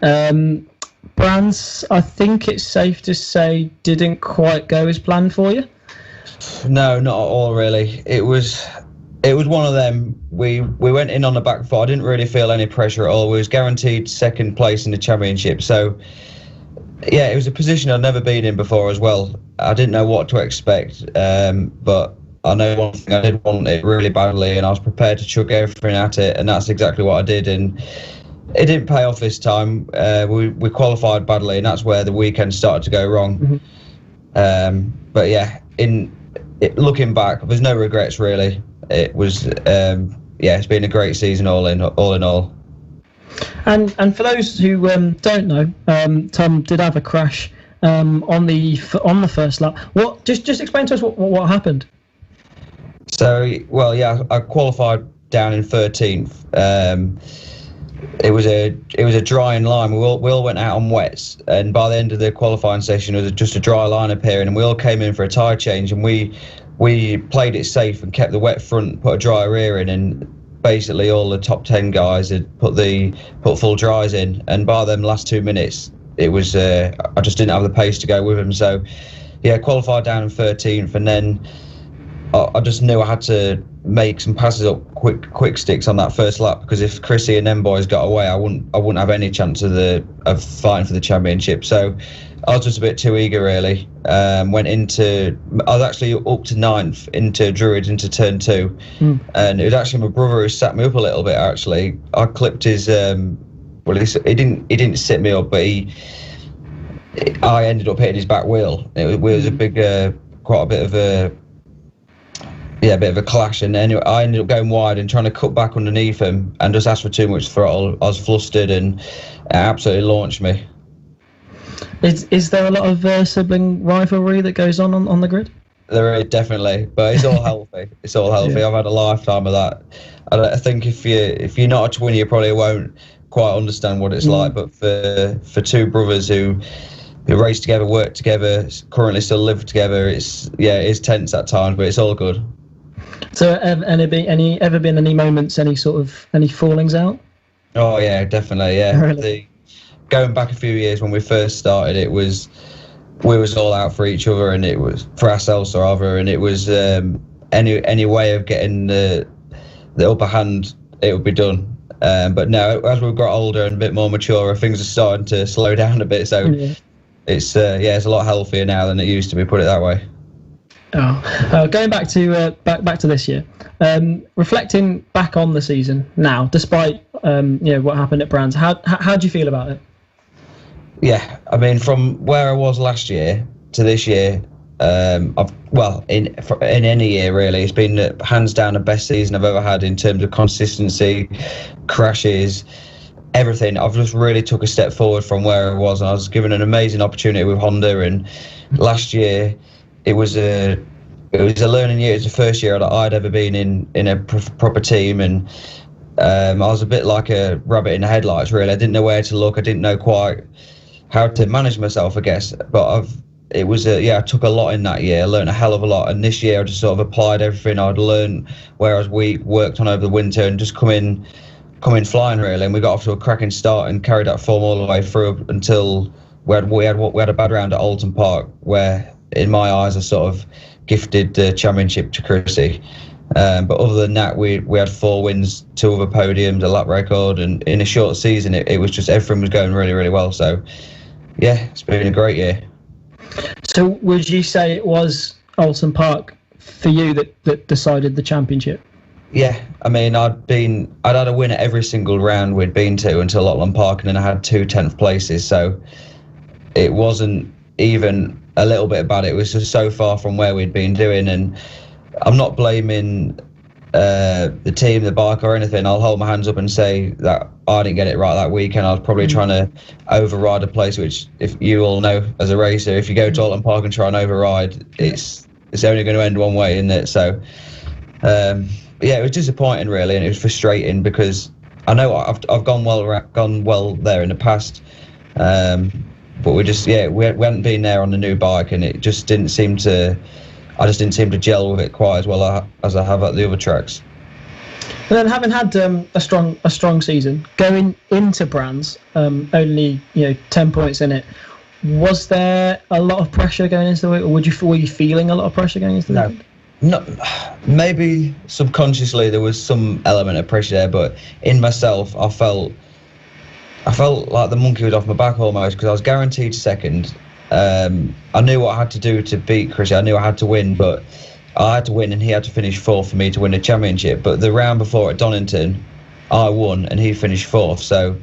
Speaker 2: Brands, I think it's safe to say, didn't quite go as planned for you.
Speaker 8: No, not at all, really. It was one of them. We went in on the back foot. I didn't really feel any pressure at all. We was guaranteed second place in the championship. So, yeah, it was a position I'd never been in before as well. I didn't know what to expect, but I know one thing, I did want it really badly, and I was prepared to chuck everything at it, and that's exactly what I did. And it didn't pay off this time. We qualified badly, and that's where the weekend started to go wrong. Mm-hmm. But yeah, looking back, there's no regrets really. It was it's been a great season all in all.
Speaker 2: And for those who don't know, Tom did have a crash on the first lap. What? Just explain to us what happened.
Speaker 8: So, well, yeah, I qualified down in 13th. It was a drying line. We all went out on wets, and by the end of the qualifying session, it was just a dry line appearing, and we all came in for a tyre change, and we played it safe and kept the wet front, put a dry rear in, and basically all the top 10 guys had put full dries in, and by them last 2 minutes, it was I just didn't have the pace to go with them. So, yeah, qualified down in 13th, and then I just knew I had to make some passes up quick sticks on that first lap, because if Chrissy and them boys got away, I wouldn't have any chance of fighting for the championship. So I was just a bit too eager really. I was actually up to 9th into Druids into turn 2, and it was actually my brother who sat me up a little bit. Actually, I clipped his. He didn't sit me up, but I ended up hitting his back wheel. It was a big, quite a bit of a. Yeah, a bit of a clash, and anyway, I ended up going wide and trying to cut back underneath him and just asked for too much throttle. I was flustered, and it absolutely launched me.
Speaker 2: Is there a lot of sibling rivalry that goes on the grid?
Speaker 8: There is, definitely, but it's all healthy. It's all healthy. Yeah. I've had a lifetime of that. I think if you're not a twin, you probably won't quite understand what it's like. But for two brothers who race together, work together, currently still live together, it's tense at times, but it's all good.
Speaker 2: So, ever been any moments, any fallings out?
Speaker 8: Oh yeah, definitely. Yeah, really? Going back a few years when we first started, we was all out for each other, and it was for ourselves or other, and it was any way of getting the upper hand, it would be done. But now, as we've got older and a bit more mature, things are starting to slow down a bit. So it's a lot healthier now than it used to be. Put it that way.
Speaker 2: Going back to this year, reflecting back on the season now, despite what happened at Brands, how do you feel about it?
Speaker 8: Yeah, I mean, from where I was last year to this year, in any year really, it's been hands down the best season I've ever had in terms of consistency, crashes, everything. I've just really took a step forward from where I was, and I was given an amazing opportunity with Honda. And last year, it was a learning year. It was the first year that I'd ever been in a proper team, and I was a bit like a rabbit in the headlights really. I didn't know where to look. I didn't know quite how to manage myself, I guess. But I took a lot in that year. I learned a hell of a lot, and this year I just sort of applied everything I'd learned where I was weak, worked on over the winter, and just come in flying really. And we got off to a cracking start and carried that form all the way through until we had a bad round at Alton Park, where in my eyes I sort of gifted the championship to Chrissy. But other than that, we had 4 wins, 2 other podiums, a lap record, and in a short season it was just everything was going really, really well. So yeah, it's been a great year.
Speaker 2: So would you say it was Alton Park for you that decided the championship?
Speaker 8: Yeah, I mean, I'd had a win at every single round we'd been to until Alton Park, and then I had 2 10th places. So it wasn't even a little bit bad. It was just so far from where we'd been doing, and I'm not blaming the team, the bike, or anything, I'll hold my hands up and say that I didn't get it right that weekend. I was probably trying to override a place, which, if you all know as a racer, if you go to Alton Park and try and override, it's only going to end one way, isn't it? So, it was disappointing, really, and it was frustrating because I know I've gone well there in the past, but we hadn't been there on the new bike, and it just didn't seem to. I just didn't seem to gel with it quite as well as I have at the other tracks.
Speaker 2: And then, having had a strong season, going into Brands, only 10 points in it, was there a lot of pressure going into the week, or were you feeling a lot of pressure going into the week?
Speaker 8: No, maybe subconsciously there was some element of pressure there, but in myself, I felt like the monkey was off my back almost, because I was guaranteed second. I knew what I had to do to beat Chrissy. I knew I had to win, but I had to win and he had to finish fourth for me to win the championship. But the round before at Donington, I won and he finished fourth. So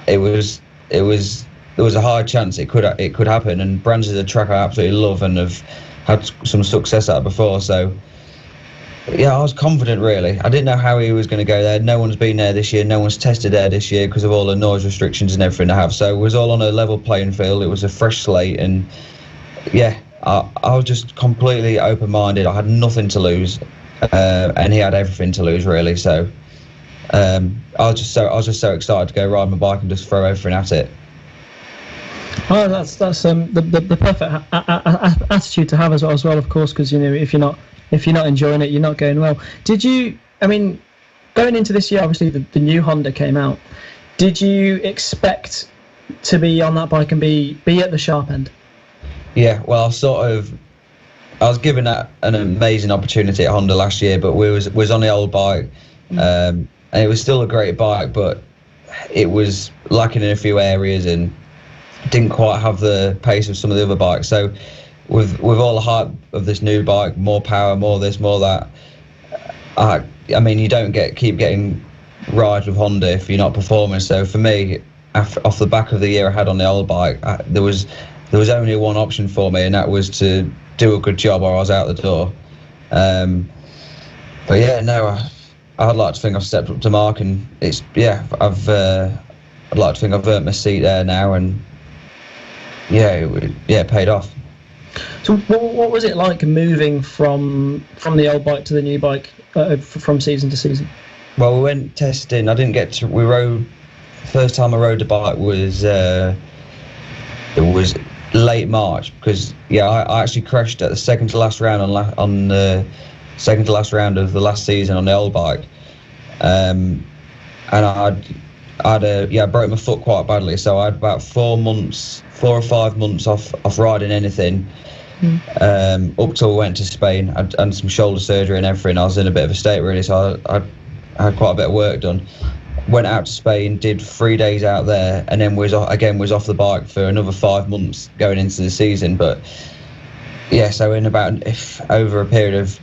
Speaker 8: there was a high chance it could happen. And Brands is a track I absolutely love and have had some success at before. So yeah, I was confident, really. I didn't know how he was going to go there. No one's been there this year. No one's tested there this year because of all the noise restrictions and everything they have. So it was all on a level playing field. It was a fresh slate. And yeah, I was just completely open-minded. I had nothing to lose. And he had everything to lose, really. So I was just so excited to go ride my bike and just throw everything at it.
Speaker 2: Oh, that's the perfect attitude to have as well, of course, because if you're not enjoying it, you're not going well. Did you? I mean, going into this year, obviously the new Honda came out. Did you expect to be on that bike and be at the sharp end?
Speaker 8: Yeah, well, I was given that an amazing opportunity at Honda last year, but we was on the old bike, and it was still a great bike, but it was lacking in a few areas and didn't quite have the pace of some of the other bikes. So with all the hype of this new bike, more power, more this, more that, I mean, you don't keep getting rides with Honda if you're not performing. So for me, off the back of the year I had on the old bike, there was only one option for me, and that was to do a good job or I was out the door. But yeah, no, I'd like to think I've stepped up to mark, and I'd like to think I've earned my seat there now, and it paid off.
Speaker 2: So what was it like moving from the old bike to the new bike from season to season?
Speaker 8: Well, we went testing. First time I rode the bike was it was late March, because I actually crashed at the second to last round on the second to last round of the last season on the old bike, and I broke my foot quite badly. So I had about 4 or 5 months off riding anything. Up till we went to Spain. I'd done some shoulder surgery and everything. I was in a bit of a state, really, so I had quite a bit of work done. Went out to Spain, did 3 days out there, and then was off the bike for another 5 months going into the season. But yeah, so in over a period of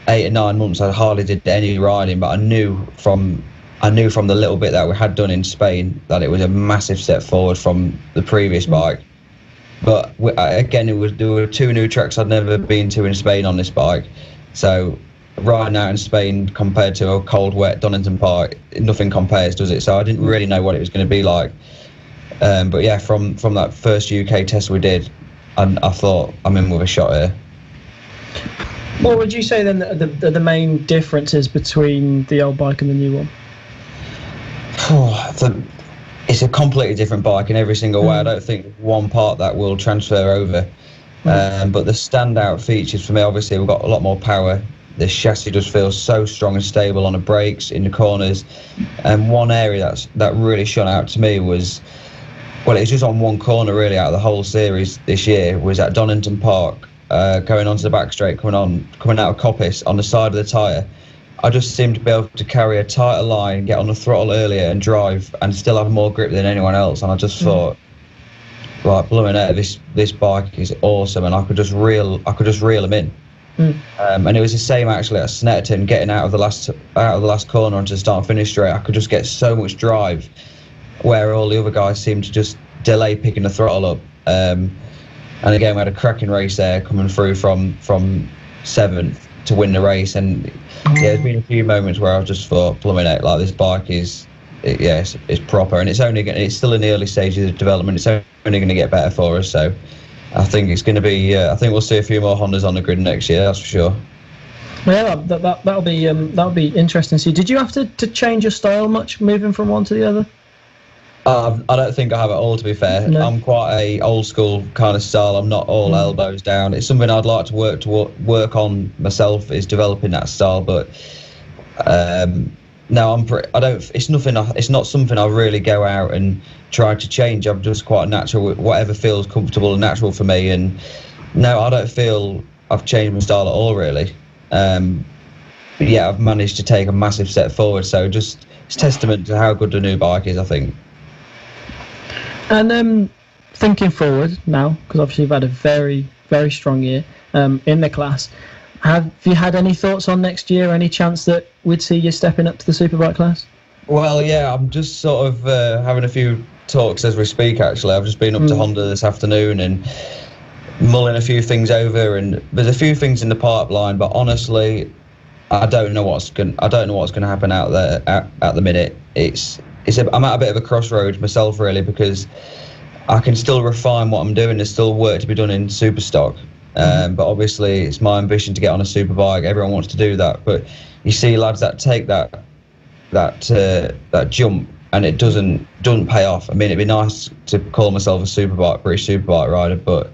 Speaker 8: 8 or 9 months, I hardly did any riding. But I knew from the little bit that we had done in Spain that it was a massive step forward from the previous bike. But again, there were 2 new tracks I'd never been to in Spain on this bike. So riding out in Spain compared to a cold, wet Donington Park, nothing compares, does it? So I didn't really know what it was going to be like. But yeah, from that first UK test we did, I thought I'm in with a shot here.
Speaker 2: What would you say then the main differences between the old bike and the new one?
Speaker 8: It's a completely different bike in every single way. I don't think one part that will transfer over. But the standout features for me, obviously, we've got a lot more power. The chassis just feels so strong and stable on the brakes, in the corners. And one area that really shone out to me was, well, it's just on one corner really out of the whole series this year, was at Donington Park, going onto the back straight, coming out of Coppice on the side of the tyre. I just seemed to be able to carry a tighter line, get on the throttle earlier and drive and still have more grip than anyone else. And I just thought, right, blooming out, this bike is awesome, and I could just reel them in. And it was the same actually at Snetterton, getting out of the last corner onto the start and finish straight. I could just get so much drive, where all the other guys seemed to just delay picking the throttle up. And again, we had a cracking race there, coming through from 7th. to win the race. And there's been a few moments where I've just thought, plumbing out, like, this bike is it's proper, and it's still in the early stages of development. It's only going to get better for us. So I think it's going to be. I think we'll see a few more Hondas on the grid next year. That's for sure.
Speaker 2: Yeah, that'll be interesting to see. Did you have to change your style much moving from one to the other?
Speaker 8: I don't think I have at all, to be fair. No. I'm quite a old school kind of style. I'm not all elbows down. It's something I'd like to work on myself, is developing that style. But no, it's not something I really go out and try to change. I'm just quite natural. Whatever feels comfortable and natural for me. And no, I don't feel I've changed my style at all, really. Yeah, I've managed to take a massive step forward. So just it's testament to how good the new bike is, I think.
Speaker 2: And thinking forward now, because obviously you've had a very, very strong year in the class. Have you had any thoughts on next year? Any chance that we'd see you stepping up to the Superbike class?
Speaker 8: Well, yeah, I'm just sort of having a few talks as we speak, actually. I've just been up to Honda this afternoon and mulling a few things over, and there's a few things in the pipeline, but honestly, I don't know what's going to happen out there at the minute. I'm at a bit of a crossroads myself, really, because I can still refine what I'm doing. There's still work to be done in Superstock, but obviously it's my ambition to get on a Superbike. Everyone wants to do that, but you see lads that take that jump and it doesn't pay off. I mean, it'd be nice to call myself a British Superbike rider, but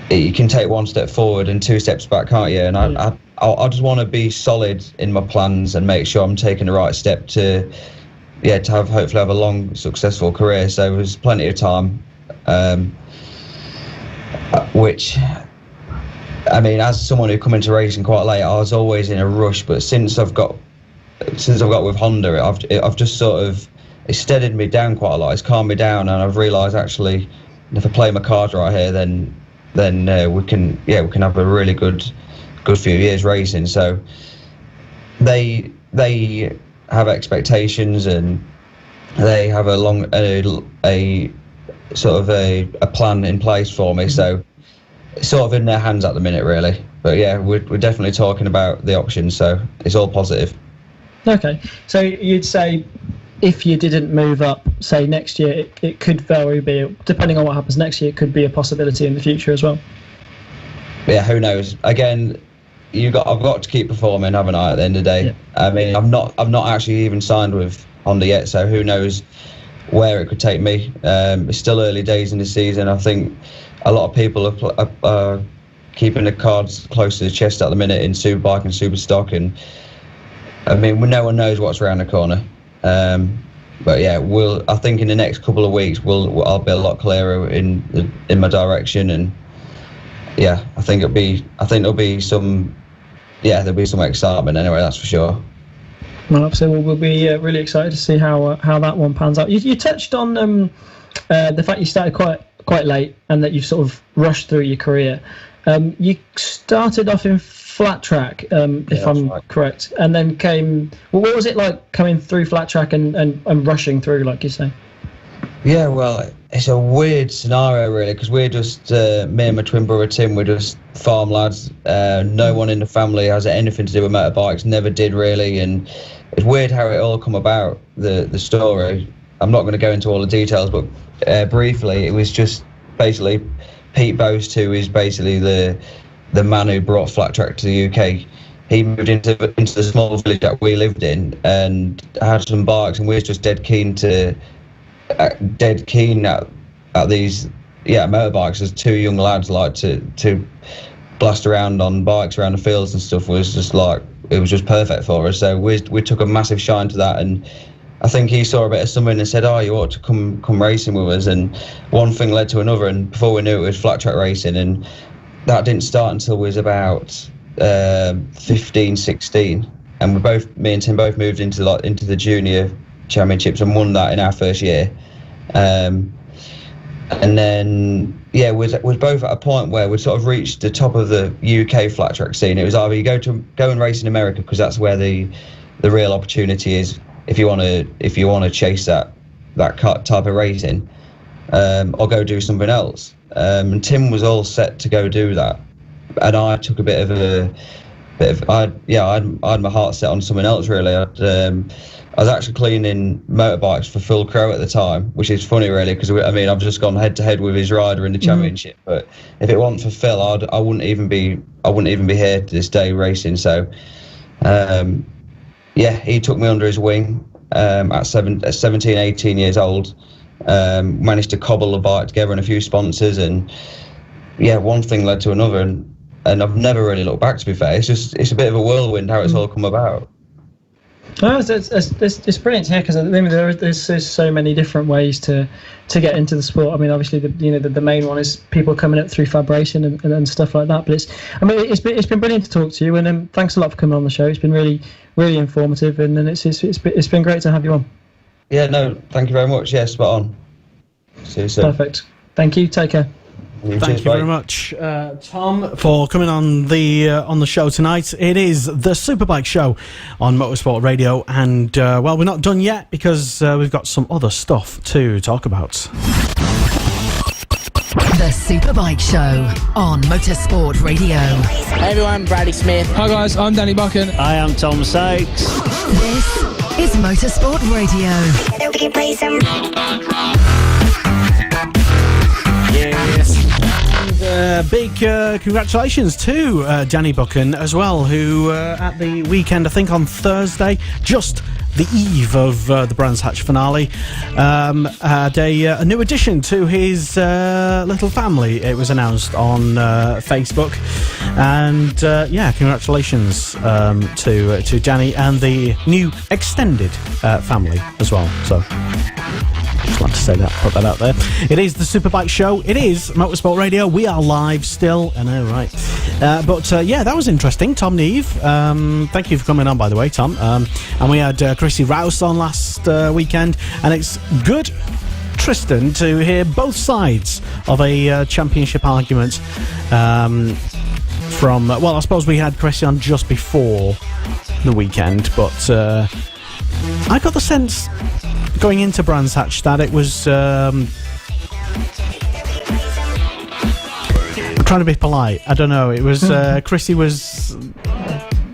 Speaker 8: you can take one step forward and two steps back, can't you? And I just want to be solid in my plans and make sure I'm taking the right step to hopefully have a long, successful career. So there's plenty of time, which, I mean, as someone who come into racing quite late, I was always in a rush. But since I've got with Honda, I've just sort of, it's steadied me down quite a lot. It's calmed me down, and I've realised actually, if I play my cards right here, then we can have a really good few years racing. So they have expectations, and they have a plan in place for me. So it's sort of in their hands at the minute, really. But yeah, we're definitely talking about the options, so it's all positive.
Speaker 2: Okay, so you'd say if you didn't move up, say next year, it could very be, depending on what happens next year, it could be a possibility in the future as well.
Speaker 8: Yeah, who knows? Again, I've got to keep performing, haven't I? At the end of the day, yeah. I mean, I've not actually even signed with Honda yet, so who knows where it could take me. It's still early days in the season. I think a lot of people are keeping the cards close to the chest at the minute in Superbike and Superstock, and I mean, no one knows what's around the corner. But yeah, I think in the next couple of weeks I'll be a lot clearer in my direction, and yeah, I think there'll be some excitement anyway, that's for sure.
Speaker 2: Well, obviously we'll be really excited to see how that one pans out. You touched on the fact you started quite late and that you've sort of rushed through your career. You started off in flat track, if I'm correct, and then what was it like coming through flat track and rushing through, like you say?
Speaker 8: Yeah, well, it's a weird scenario, really, because we're just, me and my twin brother Tim, we're just farm lads. No one in the family has anything to do with motorbikes, never did really, and it's weird how it all come about, the story. I'm not going to go into all the details, but briefly, it was just basically Pete Boast, who is basically the man who brought flat track to the UK. He moved into the small village that we lived in and had some bikes, and we were just dead keen at these motorbikes. As two young lads like to blast around on bikes around the fields and stuff, was just like, it was just perfect for us. So we took a massive shine to that, and I think he saw a bit of something and said, you ought to come racing with us, and one thing led to another, and before we knew it was flat track racing, and that didn't start until we was about 15, 16, and me and Tim both moved into the junior championships and won that in our first year, and then was both at a point where we'd sort of reached the top of the UK flat track scene. It was either you go and race in America, because that's where the real opportunity is if you want to chase that type of racing, or go do something else. And Tim was all set to go do that, and I took a bit of I had my heart set on something else really. I was actually cleaning motorbikes for Phil Crow at the time, which is funny really, because I've just gone head to head with his rider in the championship. But if it wasn't for Phil, I wouldn't even be here to this day racing. So he took me under his wing at 17, 18 years old. Managed to cobble a bike together and a few sponsors, and one thing led to another, and I've never really looked back, to be fair. It's a bit of a whirlwind how it's all come about.
Speaker 2: No, it's brilliant to hear, because there's so many different ways to get into the sport. I mean, obviously the main one is people coming up through Fabration and stuff like that. But it's been brilliant to talk to you, and thanks a lot for coming on the show. It's been really, really informative, and it's been great to have you on. Yeah,
Speaker 8: no, thank you very much. Yeah, spot on. See you soon.
Speaker 2: Perfect. Thank you. Take care.
Speaker 5: Thank you very much, Tom, for coming on the show tonight. It is the Superbike Show on Motorsport Radio, and we're not done yet, because we've got some other stuff to talk about.
Speaker 4: The Superbike Show on Motorsport Radio.
Speaker 3: Hey everyone, Bradley Smith.
Speaker 9: Hi guys, I'm Danny Buchan.
Speaker 10: I am Tom Sykes.
Speaker 4: This is Motorsport Radio.
Speaker 5: Yes. And big congratulations to Danny Buchan as well, who at the weekend, I think on Thursday, just the eve of the Brands Hatch finale, had a new addition to his little family. It was announced on Facebook, and congratulations to Danny and the new extended family as well. So just like to say that, put that out there. It is the Superbike Show. It is Motorsport Radio. We are live still. I know, right? But that was interesting. Tom Neave. Thank you for coming on, by the way, Tom. And we had Chrissy Rouse on last weekend, and it's good, Tristan, to hear both sides of a championship argument. From I suppose we had Chrissy on just before the weekend, but I got the sense going into Brands Hatch that it was I'm trying to be polite, I don't know, it was Chrissy was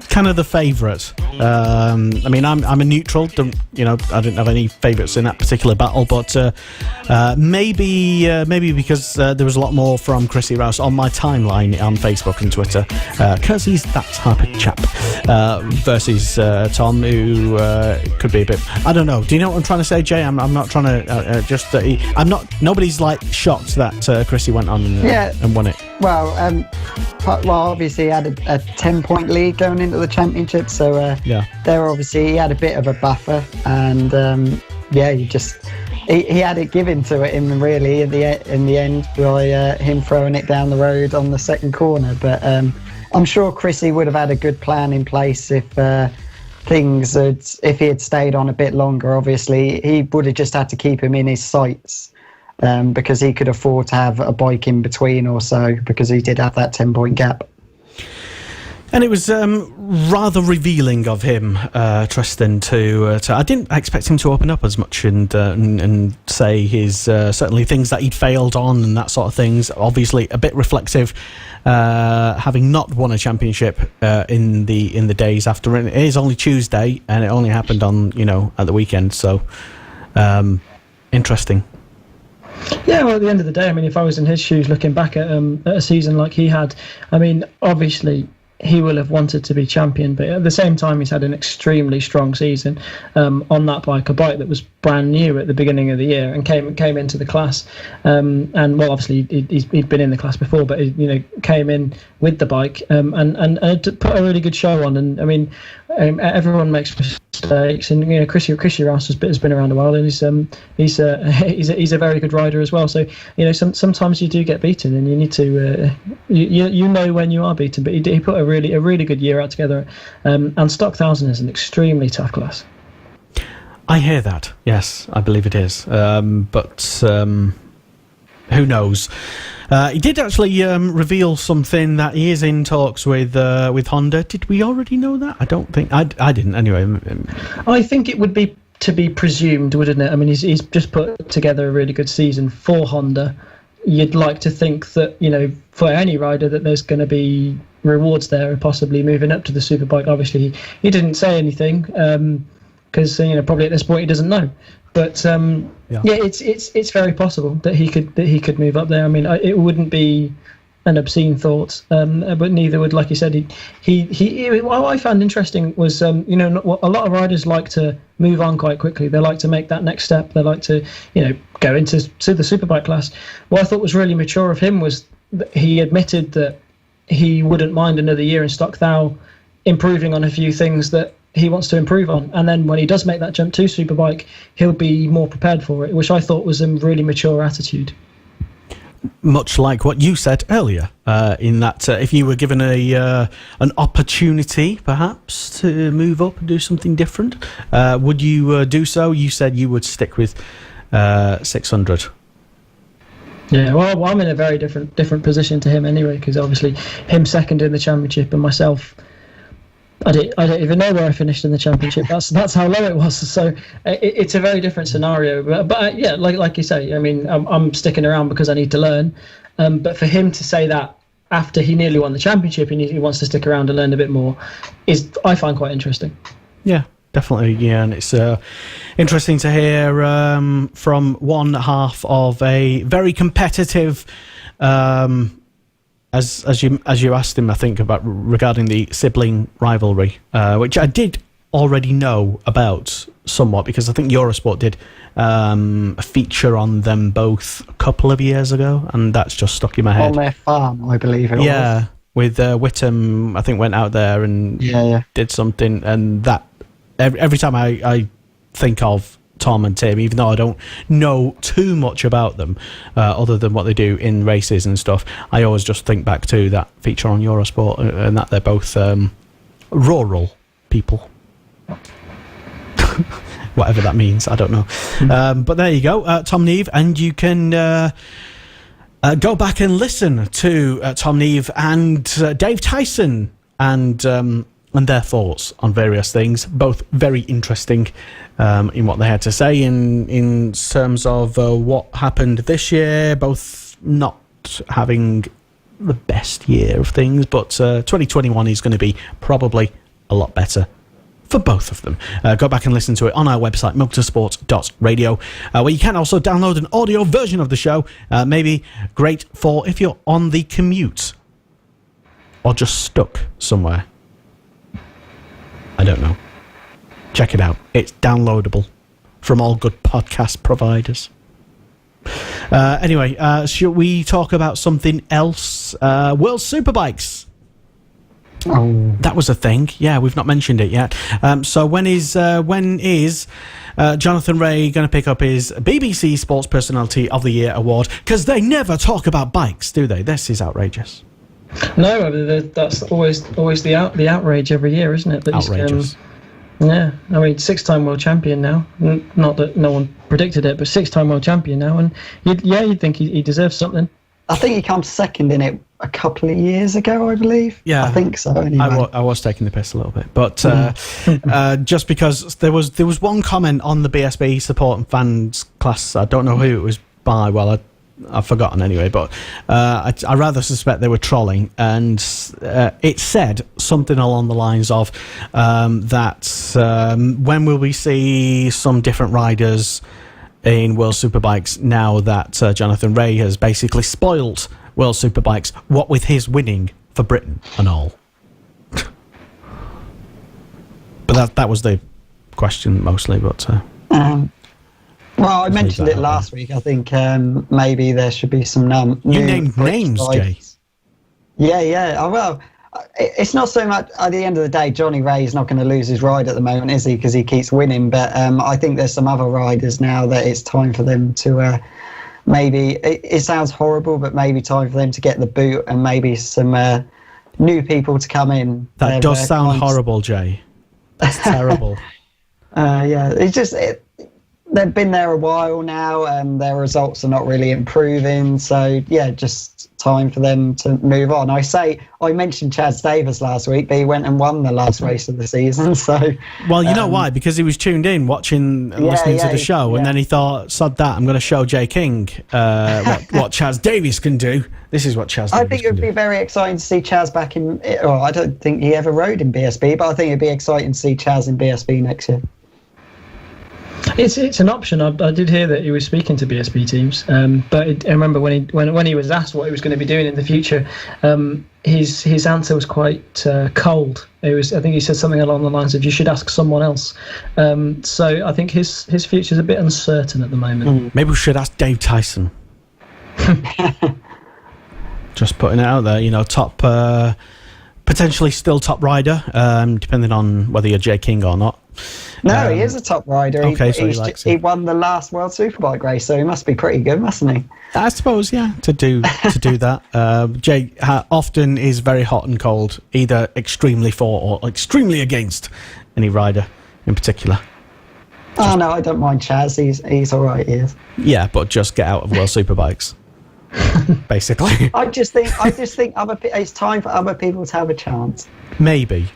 Speaker 5: kind of the favourite. I'm a neutral, I didn't have any favourites in that particular battle, but maybe because there was a lot more from Chrissy Rouse on my timeline on Facebook and Twitter, because he's that type of chap, versus Tom, who could be a bit, I don't know. Do you know what I'm trying to say, Jay? I'm not trying to nobody's like shocked that Chrissy went on and won it.
Speaker 6: Well, obviously he had a 10-point lead going into the championship, so there obviously he had a bit of a buffer, and he had it given to him really in the end by him throwing it down the road on the second corner. But I'm sure Chrissy would have had a good plan in place if he had stayed on a bit longer. Obviously, he would have just had to keep him in his sights. Because he could afford to have a bike in between or so, because he did have that 10-point gap.
Speaker 5: And it was rather revealing of him, Tristan, to I didn't expect him to open up as much and say his certainly things that he'd failed on and that sort of things. Obviously, a bit reflexive, having not won a championship in the days after. It is only Tuesday, and it only happened on at the weekend. So interesting.
Speaker 2: Yeah, well, at the end of the day, if I was in his shoes looking back at a season like he had, obviously he will have wanted to be champion, but at the same time he's had an extremely strong season on that bike, a bike that was brand new at the beginning of the year and came into the class, and obviously he'd been in the class before, but he came in with the bike and put a really good show on. And everyone makes mistakes, and Chrissy Rouse has been around a while, and he's a very good rider as well. So sometimes you do get beaten, and you need to you know when you are beaten. But he put a really good year out together, and Stock 1000 is an extremely tough class.
Speaker 5: I hear that. Yes, I believe it is. But who knows? He did actually reveal something, that he is in talks with Honda. Did we already know that? I don't think I didn't. Anyway,
Speaker 2: I think it would be to be presumed, wouldn't it? He's just put together a really good season for Honda. you'd like to think that, for any rider, that there's going to be rewards there and possibly moving up to the Superbike. Obviously, he didn't say anything because probably at this point he doesn't know. But it's very possible that he could move up there. I mean, it wouldn't be an obscene thought, but neither would, like you said, what I found interesting was, a lot of riders like to move on quite quickly. They like to make that next step. They like to, go into the Superbike class. What I thought was really mature of him was that he admitted that he wouldn't mind another year in Stock Thou improving on a few things that he wants to improve on, and then when he does make that jump to Superbike, he'll be more prepared for it, which I thought was a really mature attitude.
Speaker 5: Much like what you said earlier, in that if you were given an opportunity, perhaps, to move up and do something different, would you do so? You said you would stick with 600.
Speaker 2: Yeah, well, I'm in a very different position to him anyway, because obviously him second in the championship and myself, I don't even know where I finished in the championship. That's how low it was. So it's a very different scenario. But yeah, like you say, I mean, I'm sticking around because I need to learn. But for him to say that after he nearly won the championship and he wants to stick around and learn a bit more, I find quite interesting.
Speaker 5: Yeah. Definitely, yeah, and it's interesting to hear from one half of a very competitive, as you asked him, I think, about regarding the sibling rivalry, which I did already know about somewhat, because I think Eurosport did a feature on them both a couple of years ago, and that's just stuck in my head.
Speaker 6: On their farm, I believe it was.
Speaker 5: Yeah, with Whittam, I think, went out there and did something, and that. Every time I think of Tom and Tim, even though I don't know too much about them, other than what they do in races and stuff, I always just think back to that feature on Eurosport, and that they're both rural people. Whatever that means, I don't know. But there you go, Tom Neave, and you can go back and listen to Tom Neave and Dave Tyson and their thoughts on various things, both very interesting in what they had to say in terms of what happened this year, both not having the best year of things, but 2021 is going to be probably a lot better for both of them. Go back and listen to it on our website, motorsport.radio, where you can also download an audio version of the show, maybe great for if you're on the commute or just stuck somewhere. I don't know. Check it out. It's downloadable from all good podcast providers. Anyway, should we talk about something else? World Superbikes.
Speaker 6: Oh,
Speaker 5: that was a thing. Yeah, we've not mentioned it yet. So when is Jonathan Rea going to pick up his BBC Sports Personality of the Year award? Because they never talk about bikes, do they? This is outrageous.
Speaker 2: No, that's always the outrage every year, isn't it? That
Speaker 5: outrageous.
Speaker 2: Yeah, I mean, 6-time world champion now. Not that no one predicted it, but 6-time world champion now, and you'd think he deserves something.
Speaker 6: I think he comes second in it a couple of years ago, I believe.
Speaker 5: Yeah,
Speaker 6: I think so. Anyway,
Speaker 5: I was taking the piss a little bit, but just because there was one comment on the BSB support and fans class. I don't know who it was by. Well, I've forgotten anyway, but I rather suspect they were trolling, and it said something along the lines of that when will we see some different riders in World Superbikes now that Jonathan Rea has basically spoilt World Superbikes, what with his winning for Britain and all. But that was the question mostly, but...
Speaker 6: well, I mentioned it last week. I think maybe there should be some
Speaker 5: You named names, Jay.
Speaker 6: Yeah. Well, it's not so much, at the end of the day, Johnny Rea is not going to lose his ride at the moment, is he? Because he keeps winning. But I think there's some other riders now that it's time for them to maybe, it sounds horrible, but maybe time for them to get the boot and maybe some new people to come in.
Speaker 5: That does sound horrible, Jay. That's terrible.
Speaker 6: Yeah, it's just... they've been there a while now, and their results are not really improving. So yeah, just time for them to move on. I mentioned Chaz Davis last week, but he went and won the last race of the season. So
Speaker 5: well, you know why? Because he was tuned in, watching and listening to the show, and then he thought, "Sod that! I'm going to show Jay King what Chaz Davis can do." This is what Chaz.
Speaker 6: I think it would be very exciting to see Chaz back in. Well, I don't think he ever rode in BSB, but I think it'd be exciting to see Chaz in BSB next year.
Speaker 2: It's an option. I did hear that he was speaking to BSB teams, but I remember when he was asked what he was going to be doing in the future, his answer was quite cold. I think he said something along the lines of, "You should ask someone else." So I think his future's a bit uncertain at the moment.
Speaker 5: Maybe we should ask Dave Tyson. Just putting it out there, top, potentially still top rider, depending on whether you're Jay King or not.
Speaker 6: No, he is a top rider.
Speaker 5: Okay,
Speaker 6: he won the last World Superbike race, so he must be pretty good, mustn't he?
Speaker 5: I suppose, yeah, to do that. Jay often is very hot and cold, either extremely for or extremely against any rider in particular.
Speaker 6: Oh no, I don't mind Chaz. He's all right. He is.
Speaker 5: Yeah, but just get out of World Superbikes. Basically,
Speaker 6: I just think it's time for other people to have a chance.
Speaker 5: Maybe,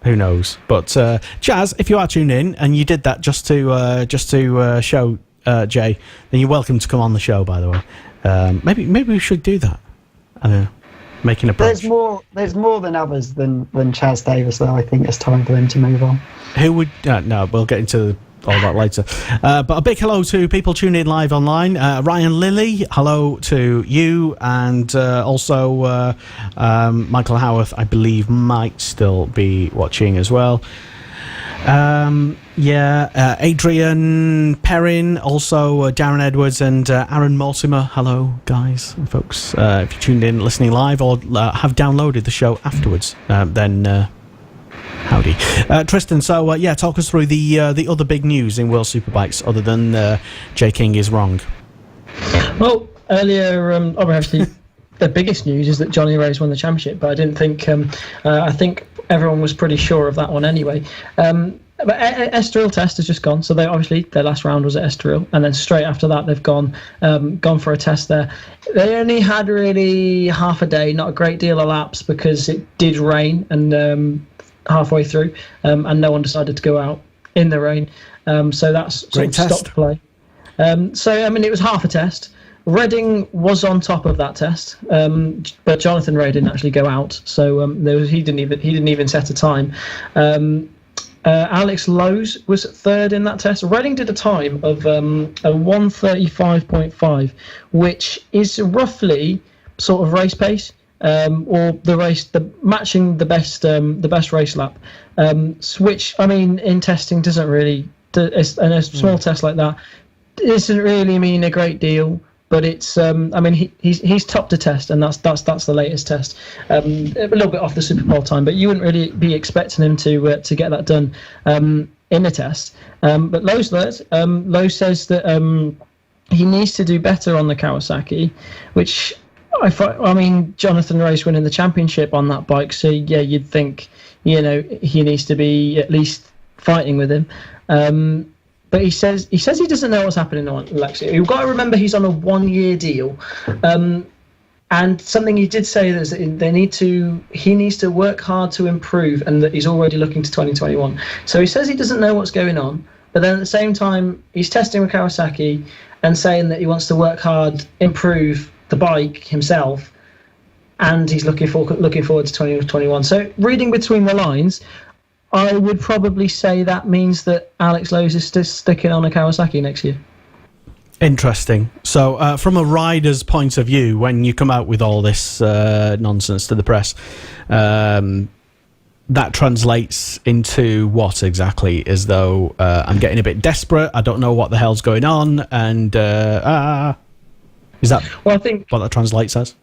Speaker 5: who knows? But Chaz, if you are tuned in and you did that just to show Jay, then you're welcome to come on the show. By the way, maybe we should do that. I don't know, making a approach.
Speaker 6: There's more than others than Chaz Davis, though. I think it's time for them to move on.
Speaker 5: Who would? No, we'll get into all that later. But a big hello to people tuning in live online. Ryan Lilly, hello to you, and also Michael Howarth, I believe, might still be watching as well. Adrian Perrin, also Darren Edwards, and Aaron Mortimer. Hello, guys and folks. If you tuned in, listening live, or have downloaded the show afterwards, then howdy. Tristan, so talk us through the other big news in World Superbikes, other than Jay King is wrong.
Speaker 2: Well, earlier, obviously, the biggest news is that Johnny Ray's won the championship, but I didn't think. I think everyone was pretty sure of that one anyway. But Estoril test has just gone, so they obviously their last round was at Estoril, and then straight after that they've gone for a test there. They only had really half a day, not a great deal of laps, because it did rain and halfway through, and no one decided to go out in the rain, so that's sort of stopped play. So I mean, it was half a test. Redding was on top of that test, but Jonathan Ray didn't actually go out, so he didn't even set a time. Alex Lowes was third in that test. Redding did a time of a 1:35.5, which is roughly sort of race pace, or matching the best race lap. Which, I mean, in testing doesn't really, in a small test like that, doesn't really mean a great deal. But it's, I mean, he's topped a test, and that's the latest test. A little bit off the Super Bowl time, but you wouldn't really be expecting him to get that done in a test. But Lowe's says that he needs to do better on the Kawasaki, which I mean, Jonathan Ray's winning the championship on that bike, so yeah, you'd think he needs to be at least fighting with him. But he says he doesn't know what's happening on Lexi. You've got to remember he's on a 1-year deal, and something he did say is that he needs to work hard to improve, and that he's already looking to 2021. So he says he doesn't know what's going on, but then at the same time he's testing with Kawasaki and saying that he wants to work hard, improve the bike himself, and he's looking forward to 2021. So reading between the lines, I would probably say that means that Alex Lowes is still sticking on a Kawasaki next year.
Speaker 5: Interesting. So, from a rider's point of view, when you come out with all this nonsense to the press, that translates into what exactly? As though I'm getting a bit desperate, I don't know what the hell's going on, and is that I think what that translates as?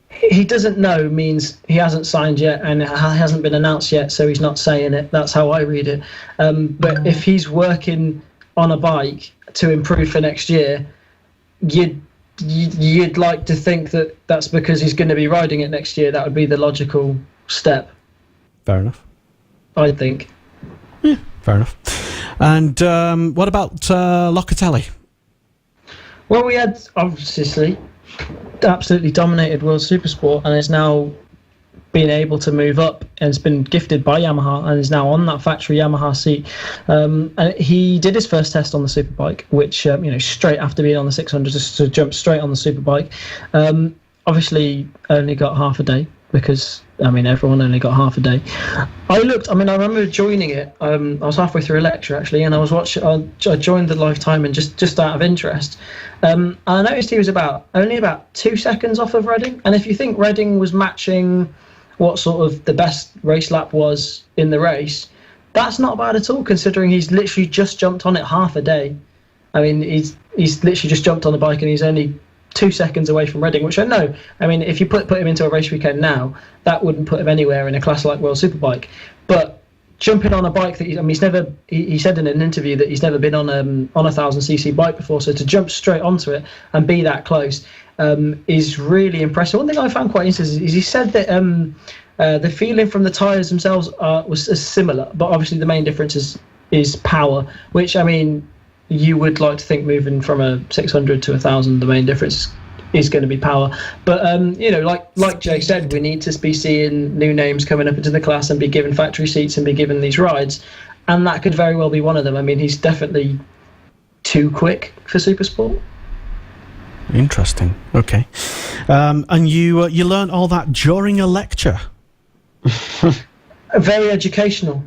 Speaker 2: He doesn't know means he hasn't signed yet and it hasn't been announced yet, so he's not saying it. That's how I read it. But if he's working on a bike to improve for next year, you'd like to think that that's because he's going to be riding it next year. That would be the logical step.
Speaker 5: Fair enough.
Speaker 2: I think.
Speaker 5: Yeah, fair enough. And what about Locatelli?
Speaker 2: Well, we had obviously absolutely dominated World Supersport and is now been able to move up and has been gifted by Yamaha and is now on that factory Yamaha seat. And he did his first test on the Superbike, which, straight after being on the 600, just to jump straight on the Superbike. Obviously, only got half a day because, everyone only got half a day. I remember joining it. I was halfway through a lecture, actually, and I was watching. I joined the live time and just out of interest. And I noticed he was only about 2 seconds off of Redding. And if you think Redding was matching what sort of the best race lap was in the race, that's not bad at all, considering he's literally just jumped on it half a day. He's literally just jumped on the bike and he's only 2 seconds away from Redding, which I know. If you put him into a race weekend now, that wouldn't put him anywhere in a class like World Superbike. But jumping on a bike that he's never, he said in an interview that he's never been on a 1000cc bike before, so to jump straight onto it and be that close is really impressive. One thing I found quite interesting is he said that the feeling from the tyres themselves was similar, but obviously the main difference is power, which you would like to think moving from a 600 to 1000, the main difference is going to be power. But like Jay said, we need to be seeing new names coming up into the class and be given factory seats and be given these rides, and that could very well be one of them. He's definitely too quick for Supersport.
Speaker 5: Interesting. Okay. And you learned all that during a lecture.
Speaker 2: Very educational.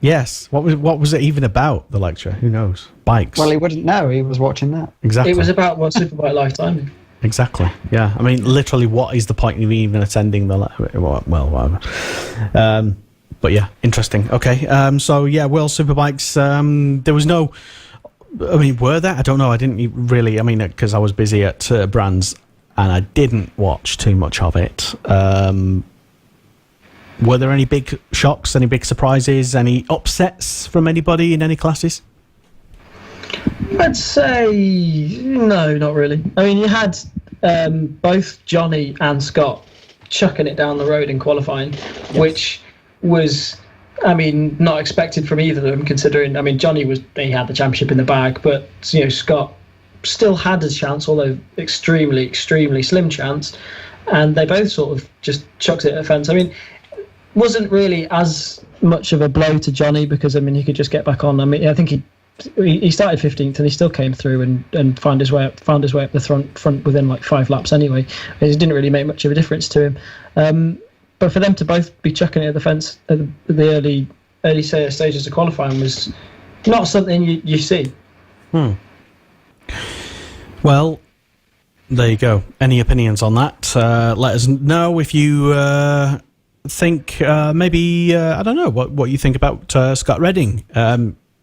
Speaker 5: Yes. What was it even about, the lecture? Who knows? Bikes.
Speaker 6: Well, he wouldn't know. He was watching that.
Speaker 5: Exactly.
Speaker 2: It was about World Superbike lifetime.
Speaker 5: Exactly. Yeah. Literally, what is the point of even attending the lecture? Well, whatever. But yeah, interesting. Okay. World Superbikes. There was no. Were there? I don't know. I didn't really. Because I was busy at Brands and I didn't watch too much of it. Were there any big shocks, any big surprises, any upsets from anybody in any classes?
Speaker 2: I'd say no, not really. You had both Johnny and Scott chucking it down the road in qualifying, yes, which was, not expected from either of them, considering, Johnny he had the championship in the bag, but, Scott still had a chance, although extremely, extremely slim chance, and they both sort of just chucked it at the fence. Wasn't really as much of a blow to Johnny because he could just get back on. I think he started 15th and he still came through and found his way up the front within like 5 laps anyway. It didn't really make much of a difference to him. But for them to both be chucking it at the fence at the early stages of qualifying was not something you see.
Speaker 5: Well, there you go. Any opinions on that? Let us know if you think maybe I don't know what you think about Scott Redding.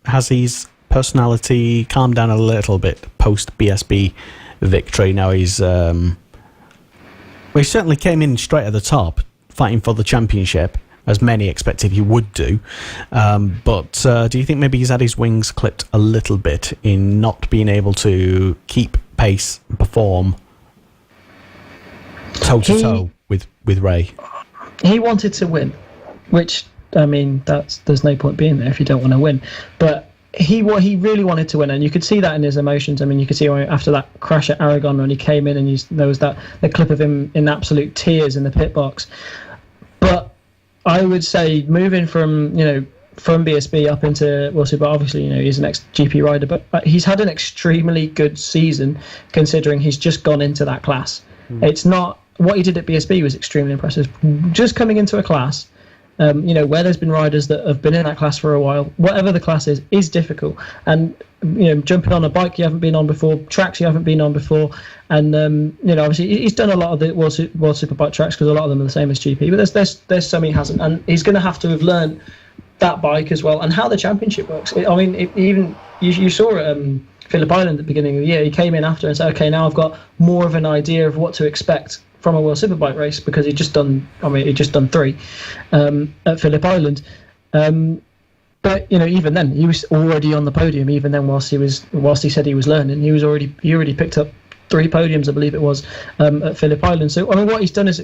Speaker 5: Has his personality calmed down a little bit post BSB victory? Now he certainly came in straight at the top, fighting for the championship, as many expected he would do. But do you think maybe he's had his wings clipped a little bit in not being able to keep pace and perform toe to toe with Ray?
Speaker 2: He wanted to win, which there's no point being there if you don't want to win. But he really wanted to win, and you could see that in his emotions. You could see after that crash at Aragon when he came in, and there was the clip of him in absolute tears in the pit box. But I would say moving from BSB up into World Super, obviously he's an ex-GP rider, but he's had an extremely good season considering he's just gone into that class. It's not. What he did at BSB was extremely impressive. Just coming into a class, where there's been riders that have been in that class for a while, whatever the class is difficult. And, jumping on a bike you haven't been on before, tracks you haven't been on before. And, obviously he's done a lot of the World Superbike tracks because a lot of them are the same as GP. But there's some he hasn't. And he's going to have to have learned that bike as well and how the championship works. You saw it Phillip Island at the beginning of the year. He came in after and said, okay, now I've got more of an idea of what to expect from a World Superbike race because he'd just done 3 at Phillip Island. But even then he was already on the podium. Even then, whilst he said he was learning, he already picked up 3 podiums, I believe it was, at Phillip Island. So what he's done is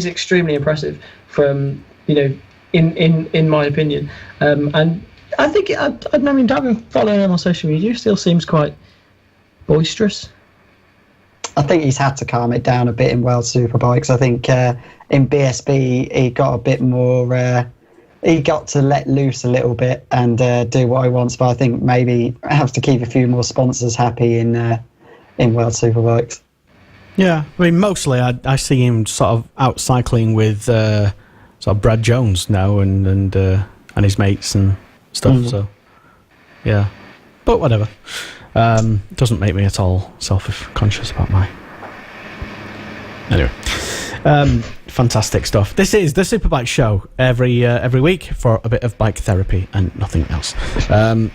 Speaker 2: extremely impressive from in my opinion. And I think I mean, having following him on social media, he still seems quite boisterous.
Speaker 6: I think he's had to calm it down a bit in World Superbikes. I think in BSB he got a bit more. He got to let loose a little bit and do what he wants. But I think maybe have to keep a few more sponsors happy in World Superbikes.
Speaker 5: Yeah, I mean, mostly I see him sort of out cycling with sort of Brad Jones now and his mates and stuff. So, yeah, but whatever. Doesn't make me at all self-conscious about my... Anyway. Fantastic stuff. This is the Superbike Show every week for a bit of bike therapy and nothing else. We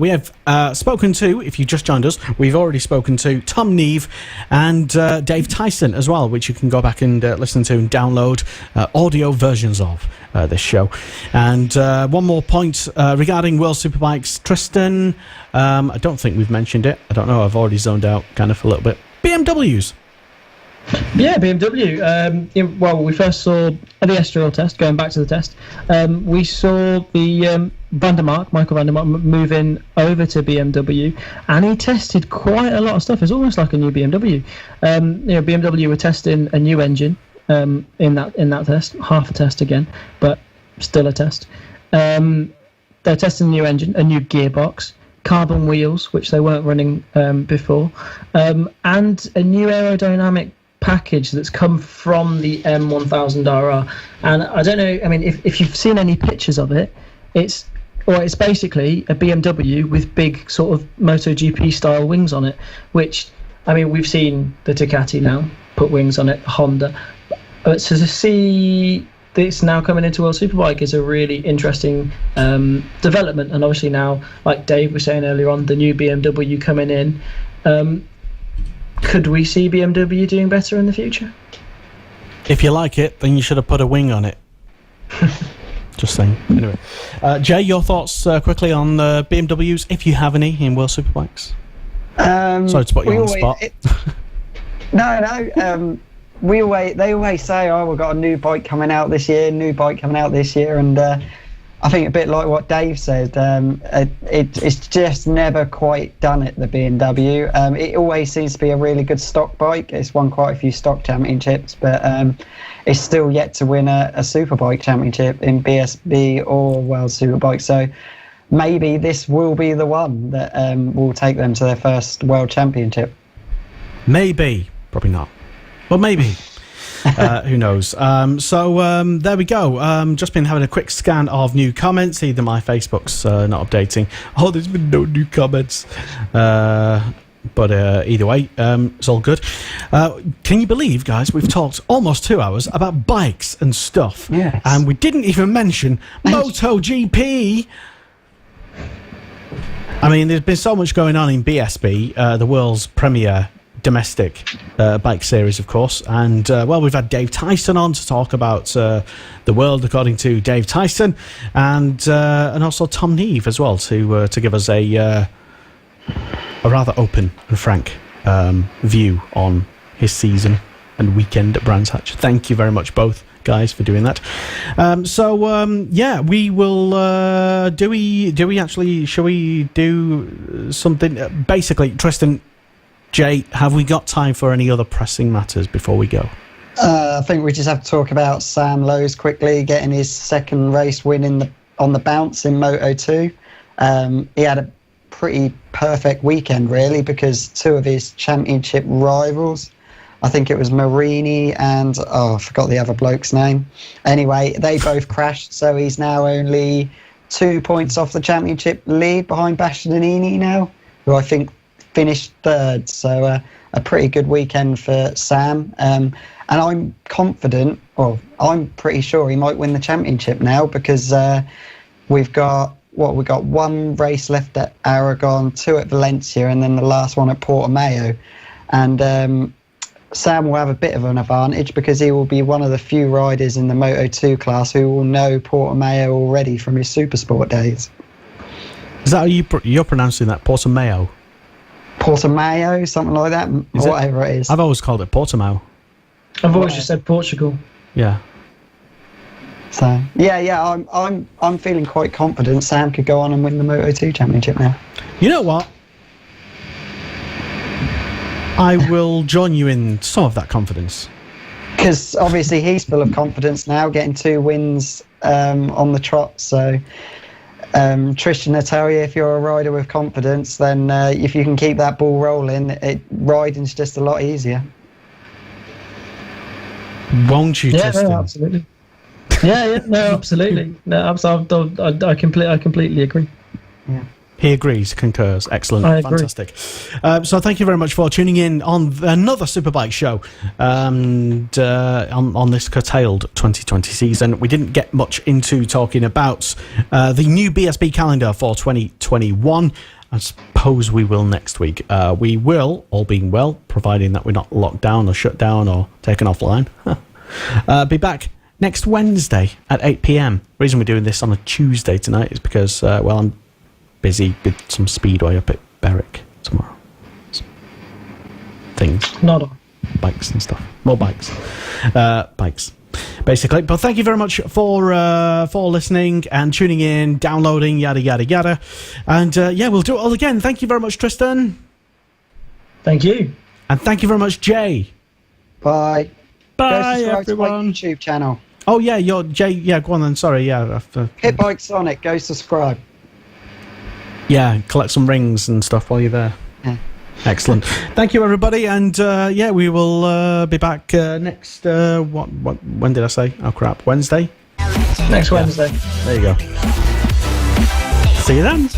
Speaker 5: have spoken to, if you just joined us, we've already spoken to Tom Neave and Dave Tyson as well, which you can go back and listen to and download audio versions of this show. And one more point regarding World Superbikes. Tristan, I don't think we've mentioned it. I don't know, I've already zoned out kind of a little bit. BMWs.
Speaker 2: Yeah, BMW. Well, we first saw at the Estoril test, going back to the test, we saw the Michael van der Mark, moving over to BMW, and he tested quite a lot of stuff. It's almost like a new BMW. BMW were testing a new engine in that test, half a test again, but still a test. They're testing a new engine, a new gearbox, carbon wheels, which they weren't running before, and a new aerodynamic package that's come from the M1000RR. And I don't know, I mean, if you've seen any pictures of it, it's basically a BMW with big sort of MotoGP style wings on it, which, I mean, we've seen the Ducati now put wings on it, Honda. But so to see this now coming into World Superbike is a really interesting development. And obviously now, like Dave was saying earlier on, the new BMW coming in, could we see BMW doing better in the future?
Speaker 5: If you like it, then you should have put a wing on it. Just saying. Anyway, Jay, your thoughts quickly on BMWs, if you have any, in World Superbikes? Sorry to put you on the spot.
Speaker 6: No. They always say, "Oh, we've got a new bike coming out this year," and I think a bit like what Dave said, it's just never quite done it, the BMW. It always seems to be a really good stock bike. It's won quite a few stock championships, but it's still yet to win a Superbike championship in BSB or World Superbike. So maybe this will be the one that will take them to their first World Championship.
Speaker 5: Maybe. Probably not. Well, maybe. Who knows? There we go. Just been having a quick scan of new comments. Either my Facebook's not updating. Oh, there's been no new comments. But either way, it's all good. Can you believe, guys, we've talked almost 2 hours about bikes and stuff.
Speaker 6: Yes.
Speaker 5: And we didn't even mention MotoGP. I mean, there's been so much going on in BSB, the world's premier domestic bike series, of course, and we've had Dave Tyson on to talk about the world according to Dave Tyson, and also Tom Neave as well to give us a rather open and frank view on his season and weekend at Brands Hatch. Thank you very much, both guys, for doing that. We will. Shall we do something? Basically, Tristan. Jay, have we got time for any other pressing matters before we go?
Speaker 6: I think we just have to talk about Sam Lowes quickly, getting his second race win on the bounce in Moto2. He had a pretty perfect weekend, really, because two of his championship rivals, I think it was Marini and, I forgot the other bloke's name. Anyway, they both crashed, so he's now only 2 points off the championship lead behind Bastianini now, who I think finished third. So a pretty good weekend for Sam. And I'm confident, or I'm pretty sure he might win the championship now, because we've got one race left at Aragon, 2 at Valencia, and then the last one at Portimao. And Sam will have a bit of an advantage because he will be one of the few riders in the Moto2 class who will know Portimao already from his Supersport days.
Speaker 5: Is that how you're pronouncing that? Portimao?
Speaker 6: Portimao, something like that, whatever it is.
Speaker 5: I've always called it Portimao.
Speaker 2: I've always just said Portugal.
Speaker 5: Yeah.
Speaker 6: So yeah, I'm feeling quite confident Sam could go on and win the Moto2 Championship now.
Speaker 5: You know what? I will join you in some of that confidence.
Speaker 6: Because obviously he's full of confidence now, getting 2 wins on the trot. So Tristan, I tell you, if you're a rider with confidence, then if you can keep that ball rolling, riding's just a lot easier.
Speaker 5: Won't you, Tristan?
Speaker 2: No, absolutely. No, absolutely. No, I completely agree.
Speaker 6: Yeah.
Speaker 5: He agrees, concurs. Excellent.
Speaker 2: I agree.
Speaker 5: Fantastic. So thank you very much for tuning in on another Superbike show and on this curtailed 2020 season. We didn't get much into talking about the new BSB calendar for 2021. I suppose we will next week. We will, all being well, providing that we're not locked down or shut down or taken offline, be back next Wednesday at 8 p.m. The reason we're doing this on a Tuesday tonight is because, I'm busy with some speedway up at Berwick tomorrow. Things.
Speaker 2: Not on.
Speaker 5: Bikes and stuff. More bikes. Bikes. Basically. But thank you very much for listening and tuning in, downloading, yada, yada, yada. And we'll do it all again. Thank you very much, Tristan.
Speaker 2: Thank you.
Speaker 5: And thank you very much, Jay.
Speaker 6: Bye.
Speaker 5: Bye,
Speaker 6: go
Speaker 5: everyone.
Speaker 6: To my YouTube channel.
Speaker 5: Oh, yeah, you're Jay. Yeah, go on then. Sorry, yeah.
Speaker 6: Pit Bike Sonic, go subscribe.
Speaker 5: Yeah, collect some rings and stuff while you're there.
Speaker 6: Yeah.
Speaker 5: Excellent. Thank you, everybody. And we will be back next. When did I say? Oh, crap. Wednesday?
Speaker 2: Next Wednesday.
Speaker 5: There you go. See you then.